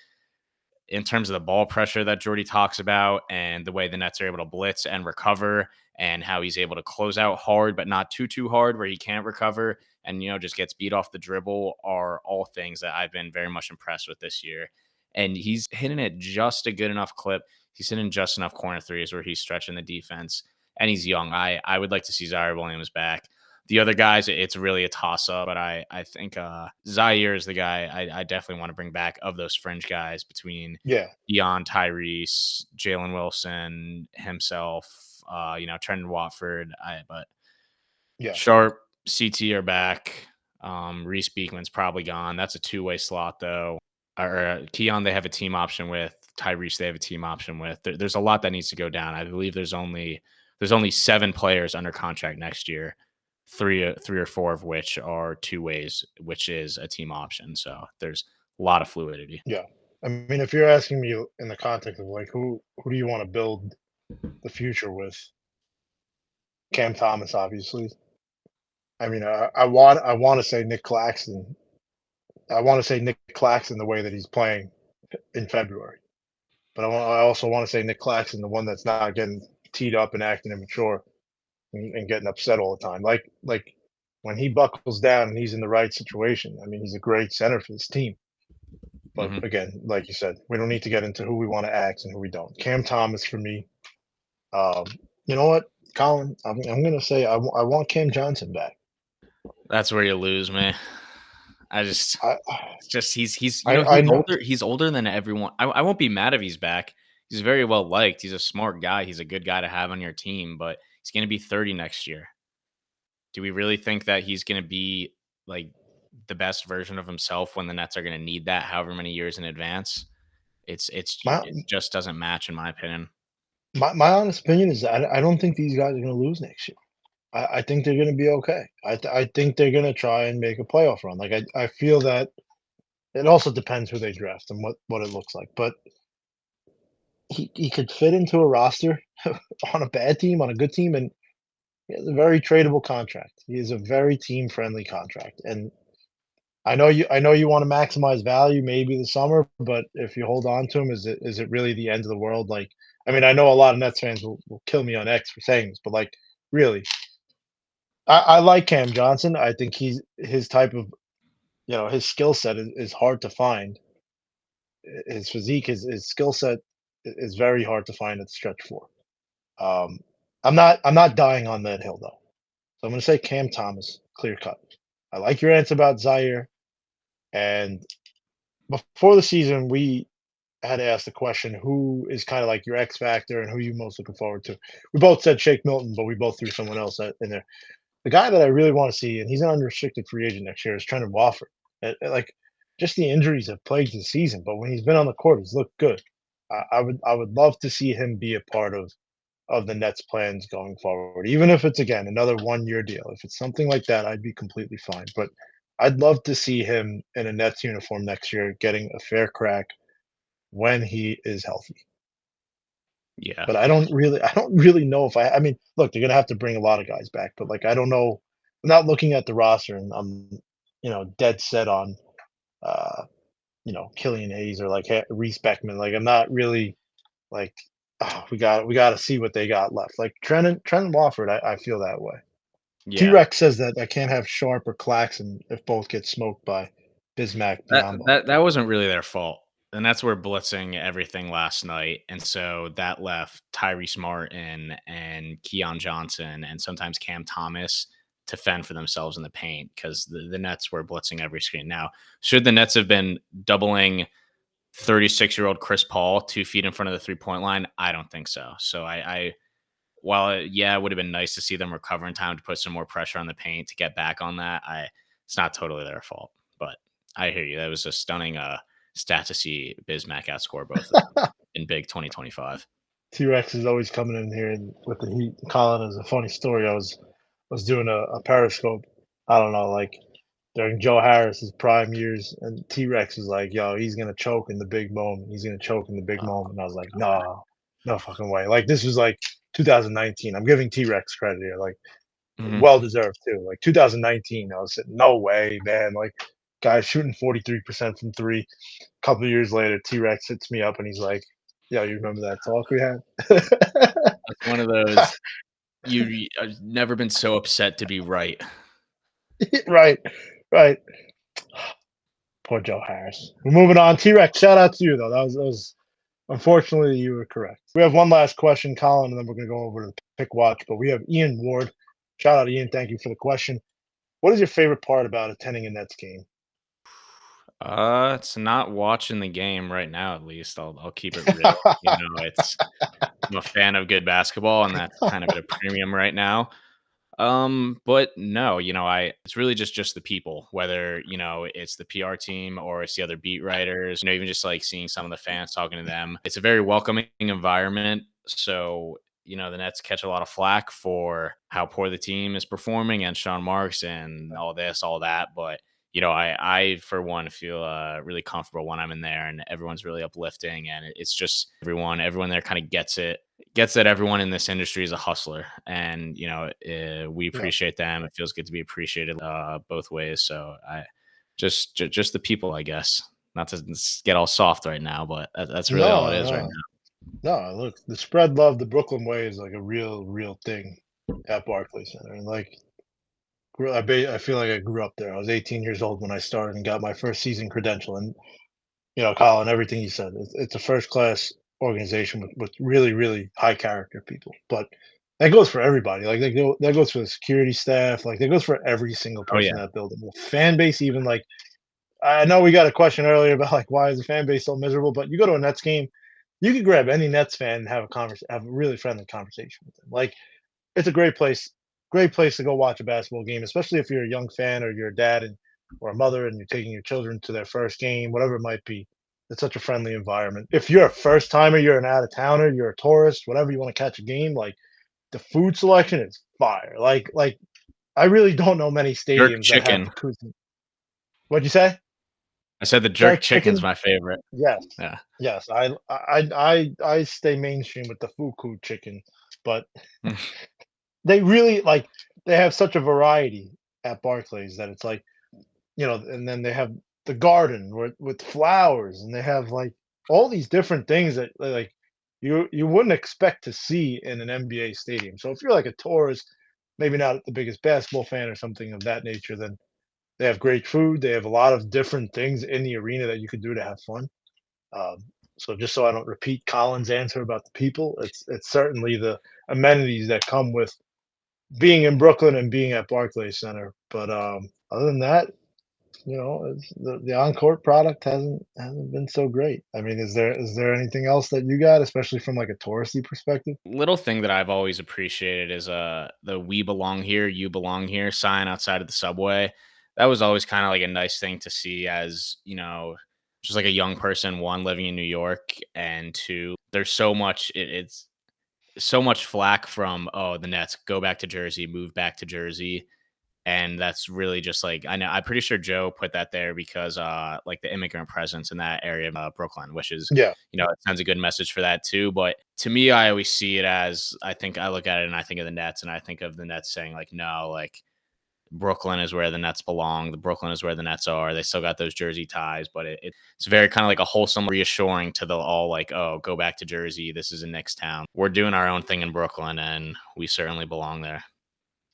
in terms of the ball pressure that Jordy talks about and the way the Nets are able to blitz and recover and how he's able to close out hard, but not too hard where he can't recover and, just gets beat off the dribble are all things that I've been very much impressed with this year. And he's hitting it just a good enough clip. He's hitting just enough corner threes where he's stretching the defense and he's young. I would like to see Zaire Williams back. The other guys, it's really a toss up, but I think Zaire is the guy I definitely want to bring back of those fringe guys between yeah, Dion, Tyrese, Jalen Wilson, himself, Trendon Watford. But yeah, Sharp, CT are back. Reese Beekman's probably gone. That's a two-way slot though. Or Keon, they have a team option with Tyrese. They have a team option with. There's a lot that needs to go down. I believe there's only 7 players under contract next year. Three or four of which are two ways, which is a team option. So there's a lot of fluidity. yeah. I mean, if you're asking me in the context of like who do you want to build the future with, Cam Thomas, obviously. I mean, I want to say Nick Claxton. I want to say Nick Claxton the way that he's playing in February, but I also want to say Nick Claxton the one that's not getting teed up and acting immature and getting upset all the time. Like when he buckles down and he's in the right situation. I mean, he's a great center for this team. But Hmm. again, like you said, we don't need to get into who we want to axe and who we don't. Cam Thomas for me. Um, you know what, Colin? I'm gonna say I want Cam Johnson back. That's where you lose me. I just I it's just he's I know. he's older than everyone. I won't be mad if he's back. He's very well liked. He's a smart guy. He's a good guy to have on your team, but he's going to be 30 next year. Do we really think that he's going to be like the best version of himself when the Nets are going to need that however many years in advance? My It just doesn't match in my opinion. my honest opinion is I don't think these guys are gonna lose next year. I think they're gonna be okay. I think they're gonna try and make a playoff run. Like I feel that it also depends who they draft and what it looks like. But he could fit into a roster on a bad team, on a good team, and he has a very tradable contract. He is a very team friendly contract. And I know you want to maximize value maybe this summer, but if you hold on to him, is it really the end of the world? Like, I mean, I know a lot of Nets fans will kill me on X for saying this, but like, really, I like Cam Johnson. I think his type of his skill set is hard to find. His physique, his skill set is very hard to find at the stretch four. Um, I'm not dying on that hill though. So I'm going to say Cam Thomas, clear cut. I like your answer about Zaire. And before the season, we had to ask the question, who is kind of like your X factor and who you most looking forward to? We both said Shake Milton, but we both threw someone else in there. The guy that I really want to see, and he's an unrestricted free agent next year, is Trendon Watford. Like, just the injuries have plagued the season, but when he's been on the court, he's looked good. I would love to see him be a part of the Nets' plans going forward, even if it's again another 1 year deal. If it's something like that, I'd be completely fine. But I'd love to see him in a Nets uniform next year, getting a fair crack when he is healthy. Yeah. But I don't really know if I mean, look, they're gonna have to bring a lot of guys back, but, like, I don't know. I'm not looking at the roster and I'm, dead set on, uh, Killian Hayes or, like, Ha Reece Beckman. Like, I'm not really, like, "Oh, we gotta see what they got left." Like, Trent Wofford, I feel that way. Yeah. T-Rex says that I can't have Sharp or Claxton if both get smoked by Bismack That Biyombo, that but wasn't really their fault, and that's where blitzing everything last night, and so that left Tyrese Martin and Keon Johnson and sometimes Cam Thomas to fend for themselves in the paint because the Nets were blitzing every screen. Now, should the Nets have been doubling 36-year-old Chris Paul 2 feet in front of the three-point line? I don't think so. So I while yeah, it would have been nice to see them recover in time to put some more pressure on the paint to get back on that, it's not totally their fault. But I hear you. That was a stunning stat to see Bismack outscore both of them in big 2025. T-Rex is always coming in here and with the heat. Colin is a funny story. I was doing a Periscope. I don't know, like during Joe Harris's prime years, and T-Rex was like, "Yo, he's gonna choke in the big moment. He's gonna choke in the big Oh, moment." And I was like, "No, no fucking way!" Like this was like 2019. I'm giving T-Rex credit here, like mhm. well deserved too. Like 2019, I was saying, "No way, man!" Like guys shooting 43% from three. A couple of years later, T-Rex hits me up and he's like, "Yo, you remember that talk we had?" That's one of those I've never been so upset to be right. Right, right. Poor Joe Harris. We're moving on. T-Rex, shout out to you though. That was unfortunately you were correct. We have one last question, Colin, and then we're gonna go over to the pick watch. But we have Ian Ward. Shout out Ian. Thank you for the question. What is your favorite part about attending a Nets game? It's not watching the game right now. At least I'll keep it real. It's I'm a fan of good basketball, and that's kind of at a premium right now. But no, I it's really just the people, whether, it's the PR team or it's the other beat writers, even just like seeing some of the fans talking to them. It's a very welcoming environment. So, the Nets catch a lot of flack for how poor the team is performing and Sean Marks and all this, all that. But I for one feel really comfortable when I'm in there, and everyone's really uplifting, and it's just everyone there kind of gets that everyone in this industry is a hustler, and we Yeah. appreciate them. It feels good to be appreciated both ways. So I just the people, I guess. Not to get all soft right now, but that's really all it No, is right no, no. Look, the spread love, the Brooklyn way is like a real thing at Barclays Center. And like, I feel like I grew up there. I was 18 years old when I started and got my first season credential. And Colin, everything you said, it's a first class organization with really high character people. But that goes for everybody. Like that goes for the security staff. Like that goes for every single now. Oh person yeah, in that building. The fan base, even like I know we got a question earlier about like why is the fan base so miserable. But you go to a Nets game, you could grab any Nets fan and have a really friendly conversation with them. Like it's a great place to go watch a basketball game, especially if you're a young fan or you're a dad or a mother and you're taking your children to their first game, whatever it might be. It's such a friendly environment. If you're a first timer, you're an out of towner, you're a tourist, whatever you want to catch a game, like the food selection is fire. Like I really don't know many jerk stadiums that have the chicken. cuisine. What'd you say? I said the jerk Jerk chicken's chicken? my favorite. Yes, Yeah. yes. I stay mainstream with the fuku chicken, but they really like they have such a variety at Barclays that it's like, and then they have the garden with flowers, and they have like all these different things that like you wouldn't expect to see in an NBA stadium. So if you're like a tourist, maybe not the biggest basketball fan or something of that nature, then they have great food. They have a lot of different things in the arena that you could do to have fun. Um, so just so I don't repeat Colin's answer about the people, it's certainly the amenities that come with being in Brooklyn and being at Barclays Center. But other than that, the on-court product hasn't been so great. I mean, is there anything else that you got, especially from like a touristy perspective? Little thing that I've always appreciated is the "We belong here, you belong here" sign outside of the subway. That was always kind of like a nice thing to see, as just like a young person, one living in New York, and two, there's so much. It's so much flack from the Nets go back to Jersey, move back to Jersey, and that's really just like I know. I'm pretty sure Joe put that there because like the immigrant presence in that area of Brooklyn, which is Yeah, it sends a good message for that too. But to me, I always see it as I think I look at it and I think of the Nets, and I think of the Nets saying like no, like Brooklyn is where the Nets belong. The Brooklyn is where the Nets are. They still got those Jersey ties, but it's very kind of like a wholesome, reassuring to the all like, oh, go back to Jersey. This is a Knicks town. We're doing our own thing in Brooklyn, and we certainly belong there.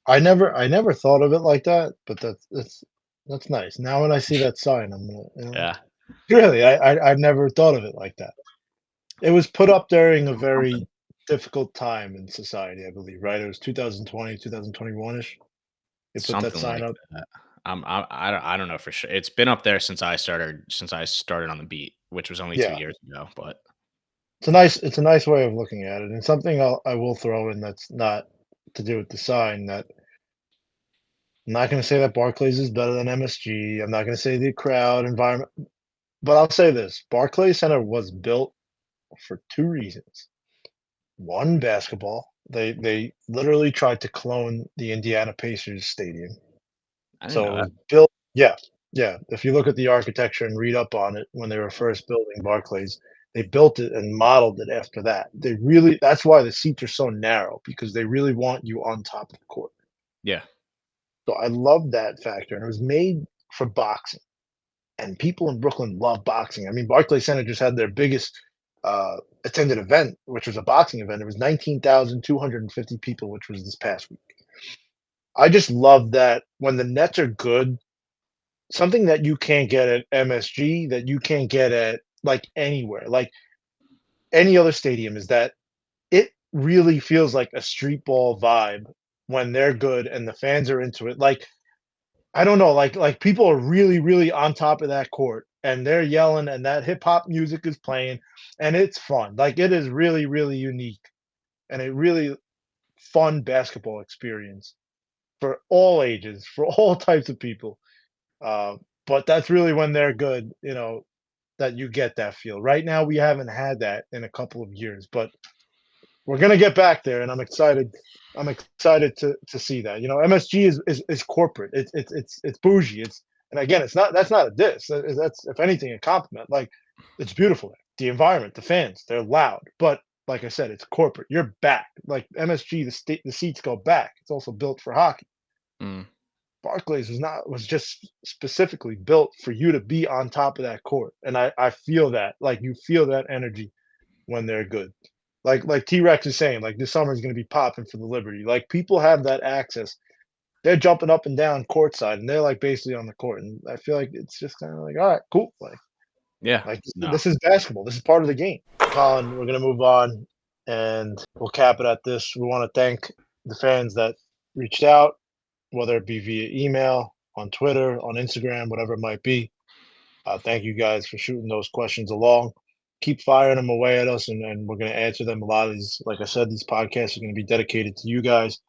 I never thought of it like that, but that's nice. Now when I see that sign, I'm gonna, Yeah, really, I never thought of it like that. It was put up during a very difficult time in society, I believe, right? It was 2020, 2021-ish. They put that something sign like up. that. I don't know for sure. It's been up there since I started on the beat, which was only 2 Yeah. years ago. But It's a nice way of looking at it, and something I will throw in that's not to do with the sign. That I'm not going to say that Barclays is better than MSG. I'm not going to say the crowd environment, but I'll say this: Barclays Center was built for two reasons. One, basketball. They literally tried to clone the Indiana Pacers stadium, I didn't so know it that. was built. Yeah, yeah. If you look at the architecture and read up on it, when they were first building Barclays, they built it and modeled it after that. They really That's why the seats are so narrow, because they really want you on top of the court. Yeah, So I love that factor, and it was made for boxing, and people in Brooklyn love boxing. I mean, Barclays Center just had their biggest attended event, which was a boxing event. It was 19,250 people, which was this past week. I just love that when the Nets are good, something that you can't get at MSG, that you can't get at like anywhere, like any other stadium, is that it really feels like a street ball vibe when they're good and the fans are into it. Like, I don't know, like people are really, really on top of that court and they're yelling and that hip hop music is playing and it's fun. Like, it is really, really unique and a really fun basketball experience for all ages, for all types of people. Uh, but that's really when they're good, that you get that feel. Right now, we haven't had that in a couple of years, but we're gonna get back there, and I'm excited. I'm excited to see that. MSG is corporate. It's bougie. And again, it's not that's not a diss. That's, if anything, a compliment. Like, it's beautiful there. The environment, the fans, they're loud. But like I said, it's corporate. You're back. Like MSG, the seats go back. It's also built for hockey. mm, Barclays was just specifically built for you to be on top of that court. And I feel that. Like, you feel that energy when they're good. Like T-Rex is saying, like, this summer is gonna be popping for the Liberty. Like, people have that access. They're jumping up and down courtside, and they're, like, basically on the court, and I feel like it's just kinda like, "Alright, cool." yeah, Like, no, this is basketball. This is part of the game. Colin, we're gonna move on, and we'll cap it at this. We wanna thank the fans that reached out, whether it be via email, on Twitter, on Instagram, whatever it might be. Thank you guys for shooting those questions along. Keep firing them away at us, and we're going to answer them. A lot of these, like I said, these podcasts are going to be dedicated to you guys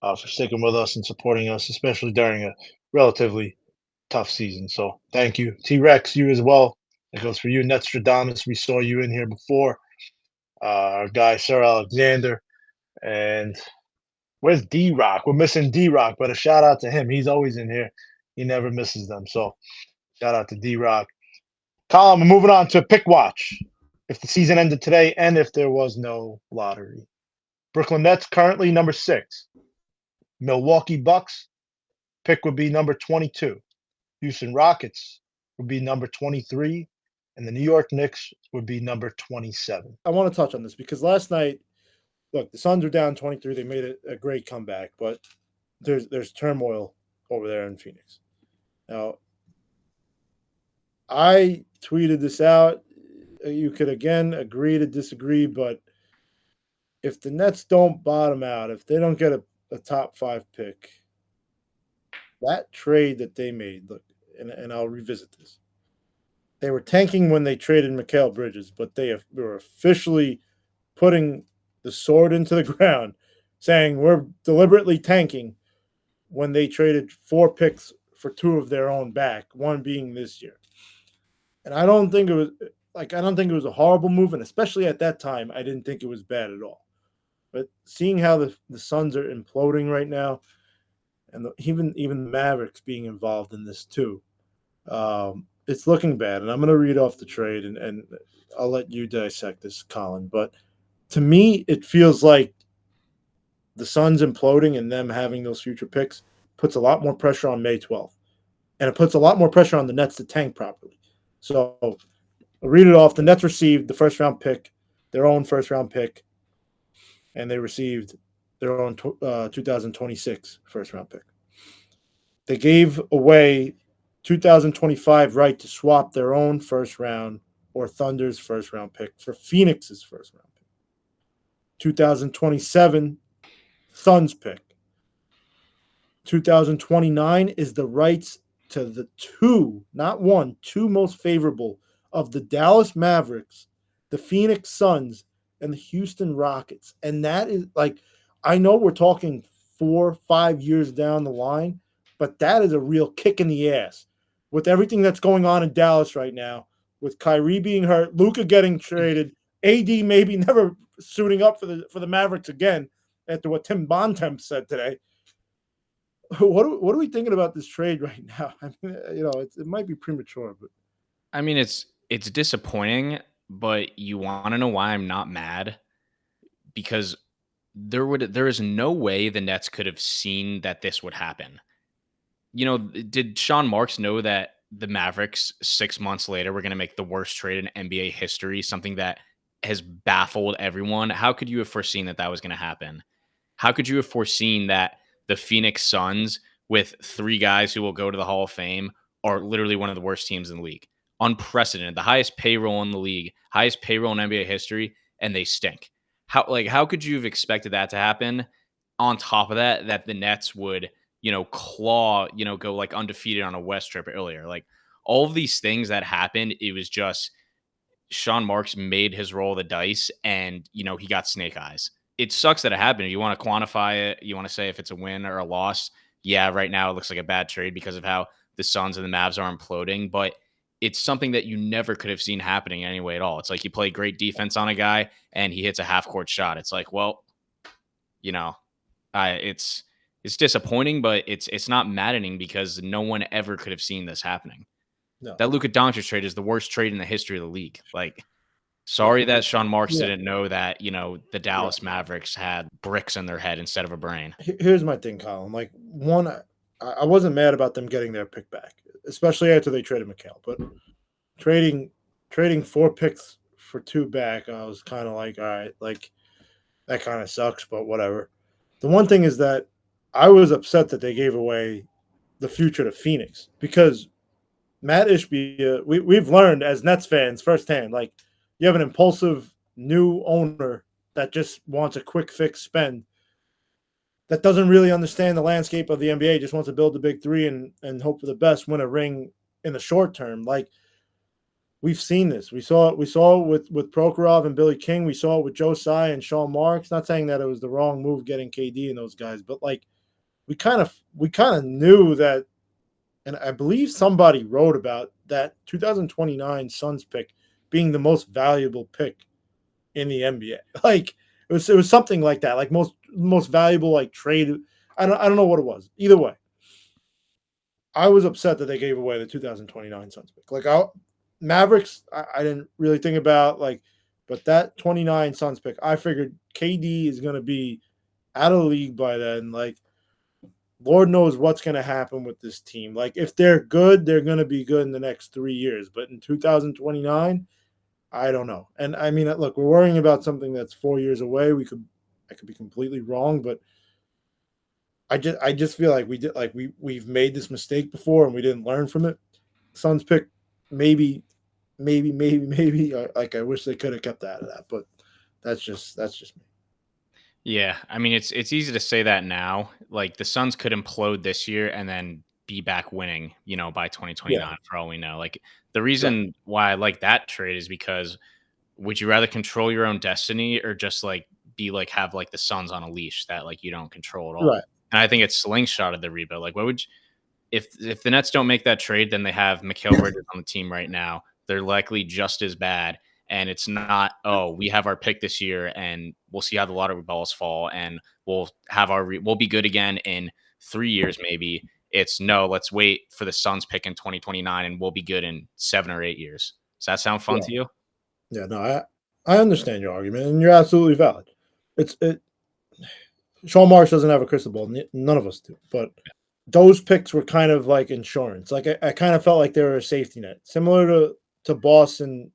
for sticking with us and supporting us, especially during a relatively tough season. So thank you. T Rex, you as well. It goes for you. Netstradamus, we saw you in here before. Our guy, Sir Alexander. And where's D Rock? We're missing D Rock, but a shout out to him. He's always in here, he never misses them. So shout out to D Rock. Colin, we're moving on to pick watch. If the season ended today and if there was no lottery. Brooklyn Nets currently number 6. Milwaukee Bucks pick would be number 22. Houston Rockets would be number 23. And the New York Knicks would be number 27. I want to touch on this because last night, look, the Suns are down 23. They made a great comeback, but there's turmoil over there in Phoenix. Now, I tweeted this out. You could again agree to disagree, but if the Nets don't bottom out, if they don't get a top 5 pick, that trade that they made, look, and I'll revisit this. They were tanking when they traded Mikal Bridges, but they were officially putting the sword into the ground, saying we're deliberately tanking when they traded 4 picks for 2 of their own back, one being this year. And I don't think it was a horrible move, and especially at that time, I didn't think it was bad at all. But seeing how the Suns are imploding right now, and even the Mavericks being involved in this too, it's looking bad. And I'm going to read off the trade, and I'll let you dissect this, Colin. But to me, it feels like the Suns imploding and them having those future picks puts a lot more pressure on May 12th. And it puts a lot more pressure on the Nets to tank properly. So I'll read it off. The Nets received the first round pick, their own first round pick, and they received their own 2026 first round pick. They gave away 2025 right to swap their own first round or Thunder's first round pick for Phoenix's first round pick. 2027 Suns pick. 2029 is the rights to the two, not one, two most favorable of the Dallas Mavericks, the Phoenix Suns, and the Houston Rockets. And that is like, I know we're talking 4-5 years down the line, but that is a real kick in the ass with everything that's going on in Dallas right now, with Kyrie being hurt, Luka getting traded, AD maybe never suiting up for the Mavericks again after what Tim Bontemps said today. What are we thinking about this trade right now? I mean, it might be premature, but I mean, it's disappointing, but you want to know why I'm not mad? Because there is no way the Nets could have seen that this would happen. Did Sean Marks know that the Mavericks 6 months later were going to make the worst trade in NBA history, something that has baffled everyone? How could you have foreseen that was going to happen? How could you have foreseen that the Phoenix Suns, with three guys who will go to the Hall of Fame, are literally one of the worst teams in the league? Unprecedented, the highest payroll in the league, highest payroll in NBA history, and they stink. How could you have expected that to happen? On top of that the Nets would, claw, go like undefeated on a West trip earlier. Like all of these things that happened, it was just Sean Marks made his roll of the dice, and he got snake eyes. It sucks that it happened. If you want to quantify it, you want to say if it's a win or a loss. Yeah, right now it looks like a bad trade because of how the Suns and the Mavs are imploding, but it's something that you never could have seen happening anyway at all. It's like you play great defense on a guy and he hits a half court shot. It's like, well, it's disappointing, but it's not maddening because no one ever could have seen this happening. no. That Luka Doncic trade is the worst trade in the history of the league. Like, sorry that Sean Marks didn't know that, the Dallas Mavericks had bricks in their head instead of a brain. Here's my thing, Colin. Like, one, I wasn't mad about them getting their pick back, especially after they traded Mikal. But trading 4 picks for 2 back, I was kind of like, all right, like that kind of sucks, but whatever. The one thing is that I was upset that they gave away the future to Phoenix because Matt Ishbia, we've learned as Nets fans firsthand, like you have an impulsive new owner that just wants a quick fix spend, that doesn't really understand the landscape of the NBA, just wants to build the big three and hope for the best, win a ring in the short term. Like we've seen this. We saw it with Prokhorov and Billy King. We saw it with Joe Tsai and Sean Marks. Not saying that it was the wrong move getting KD and those guys, but like we kind of knew that. And I believe somebody wrote about that 2029 Suns pick being the most valuable pick in the NBA. Like it was something like that, like most valuable like trade. I don't know what it was. Either way, I was upset that they gave away the 2029 Suns pick. Like Mavericks, I didn't really think about but that 29 Suns pick, I figured KD is going to be out of the league by then. Like Lord knows what's going to happen with this team. Like, if they're good, they're going to be good in the next 3 years. But in 2029, I don't know. And I mean, look, we're worrying about something that's 4 years away. I could be completely wrong, but I just feel like we've made this mistake before and we didn't learn from it. Suns pick, maybe. Like, I wish they could have kept out of that, but that's just me. Yeah, I mean, it's easy to say that now. Like the Suns could implode this year and then be back winning, by 2029 for all we know. Like the reason why I like that trade is because would you rather control your own destiny or just have the Suns on a leash that you don't control at all? Right. And I think it's slingshotted the rebuild. Like what would if the Nets don't make that trade, then they have Mikal Bridges on the team right now. they're likely just as bad. And it's not, oh, we have our pick this year and we'll see how the lottery balls fall and we'll have we'll be good again in 3 years maybe. It's no, let's wait for the Suns pick in 2029 and we'll be good in 7 or 8 years. Does that sound fun to you? Yeah, no, I understand your argument, and you're absolutely valid. Sean Marsh doesn't have a crystal ball. None of us do. But those picks were kind of like insurance. Like I kind of felt like they were a safety net, similar to Boston,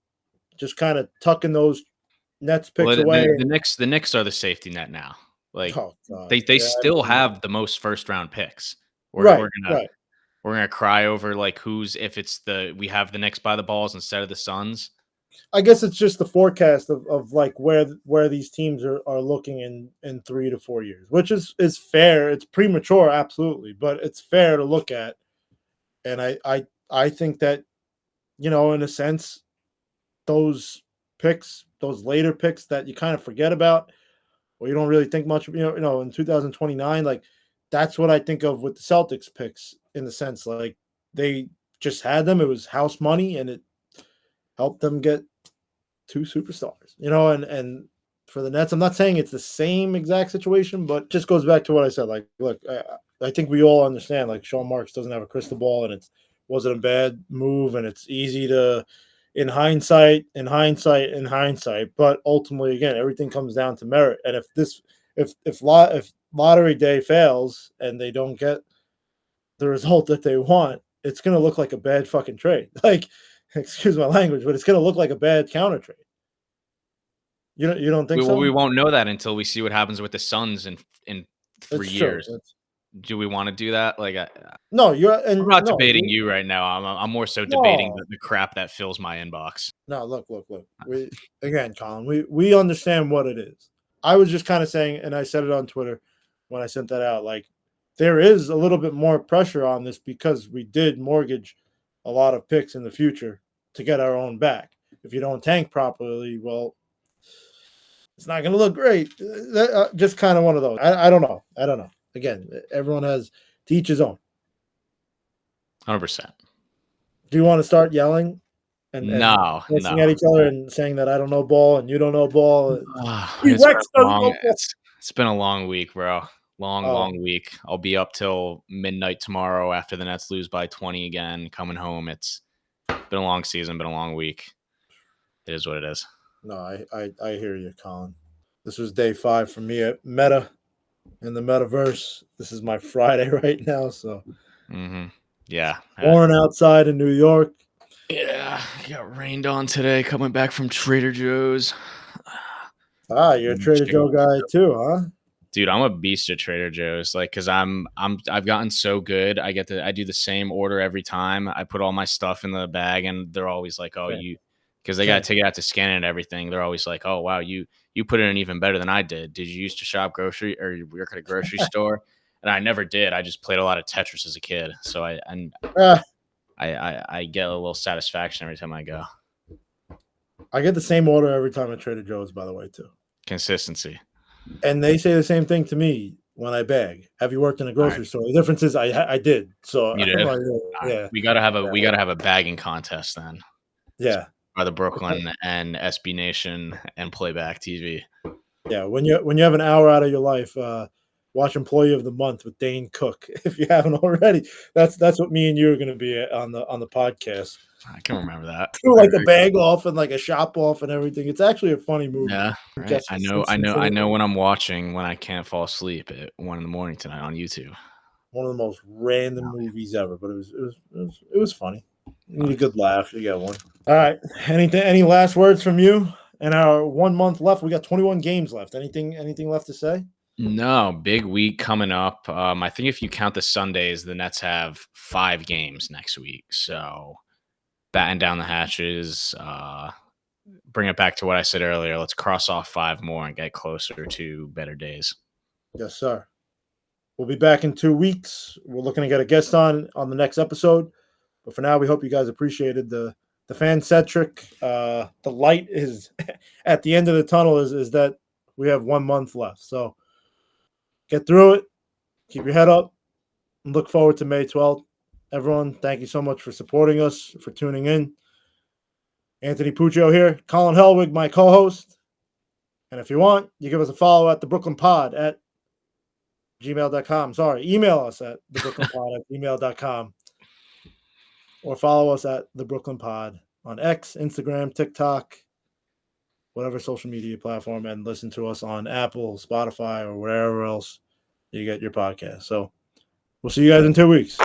just kind of tucking those Nets picks away. The Knicks are the safety net now. Like they yeah, still have the most first round picks. We're gonna cry over like we have the Knicks by the balls instead of the Suns. I guess it's just the forecast of like where these teams are looking in 3 to 4 years, which is fair. It's premature, absolutely, but it's fair to look at. And I think that, in a sense, those picks, those later picks that you kind of forget about, or you don't really think much, in 2029, like that's what I think of with the Celtics picks, in the sense like they just had them. It was house money, and it helped them get 2 superstars, and for the Nets, I'm not saying it's the same exact situation, but just goes back to what I said. Like, look, I think we all understand, like, Sean Marks doesn't have a crystal ball, and it wasn't a bad move, and it's easy to, in hindsight, but ultimately, again, everything comes down to merit. And if lottery day fails and they don't get the result that they want, it's going to look like a bad fucking trade. Like, excuse my language, but it's going to look like a bad counter trade. You don't think so? We won't know that until we see what happens with the Suns in 3 years. Do we want to do that? Like, no, I'm not debating you right now. I'm more so debating the crap that fills my inbox. No, look. Again, Collin, we understand what it is. I was just kind of saying, and I said it on Twitter when I sent that out, like, there is a little bit more pressure on this because we did mortgage a lot of picks in the future to get our own back. If you don't tank properly, well, it's not going to look great. Just kind of one of those. I don't know. Again, everyone has to each his own. 100%. Do you want to start yelling and looking at each other and saying that I don't know ball and you don't know ball? It's been a long week, bro. Long week. I'll be up till midnight tomorrow after the Nets lose by 20 again. Coming home. It's been a long season, been a long week. It is what it is. No, I hear you, Collin. This was day 5 for me at Meta in the metaverse. This is my Friday right now, so yeah. Born outside in New York. Yeah, got rained on today coming back from Trader Joe's. You're a Trader Joe guy too, huh? Dude, I'm a beast at Trader Joe's, like, because I've gotten so good. I do the same order every time. I put all my stuff in the bag, and they're always like, "Oh, because they got to take it out to scan it and everything." They're always like, "Oh, wow, you put it in even better than I did. Did you used to shop grocery or you work at a grocery store?" And I never did. I just played a lot of Tetris as a kid, so I get a little satisfaction every time I go. I get the same order every time at Trader Joe's, by the way, too. Consistency. And they say the same thing to me when I bag. Have you worked in a grocery store? The difference is I did. So you did? Like, yeah. We gotta have a bagging contest then. Yeah. By the Brooklyn and SB Nation and Playback TV. Yeah, when you have an hour out of your life, watch Employee of the Month with Dane Cook. If you haven't already, that's what me and you are going to be on the podcast. I can remember that. Do like a bag off and like a shop off and everything. It's actually a funny movie. Yeah, right. I know when I'm watching when I can't fall asleep at 1 a.m. tonight on YouTube. One of the most random movies ever, but it was funny. You need a good laugh. You get one. All right. Any last words from you? And our 1 month left. We got 21 games left. Anything left to say? No, big week coming up. I think if you count the Sundays, the Nets have 5 games next week. So batten down the hatches. Bring it back to what I said earlier. Let's cross off 5 more and get closer to better days. Yes, sir. We'll be back in 2 weeks. We're looking to get a guest on the next episode. But for now, we hope you guys appreciated the fan-centric. The light is at the end of the tunnel is that we have 1 month left. So get through it. Keep your head up. And look forward to May 12th. Everyone, thank you so much for supporting us, for tuning in. Anthony Puccio here. Colin Helwig, my co-host. And if you want, you give us a follow at the Brooklyn Pod at gmail.com. Sorry, email us at the Brooklyn Pod at gmail.com. Or follow us at the Brooklyn Pod on X, Instagram, TikTok, whatever social media platform, and listen to us on Apple, Spotify, or wherever else you get your podcast. So we'll see you guys in 2 weeks.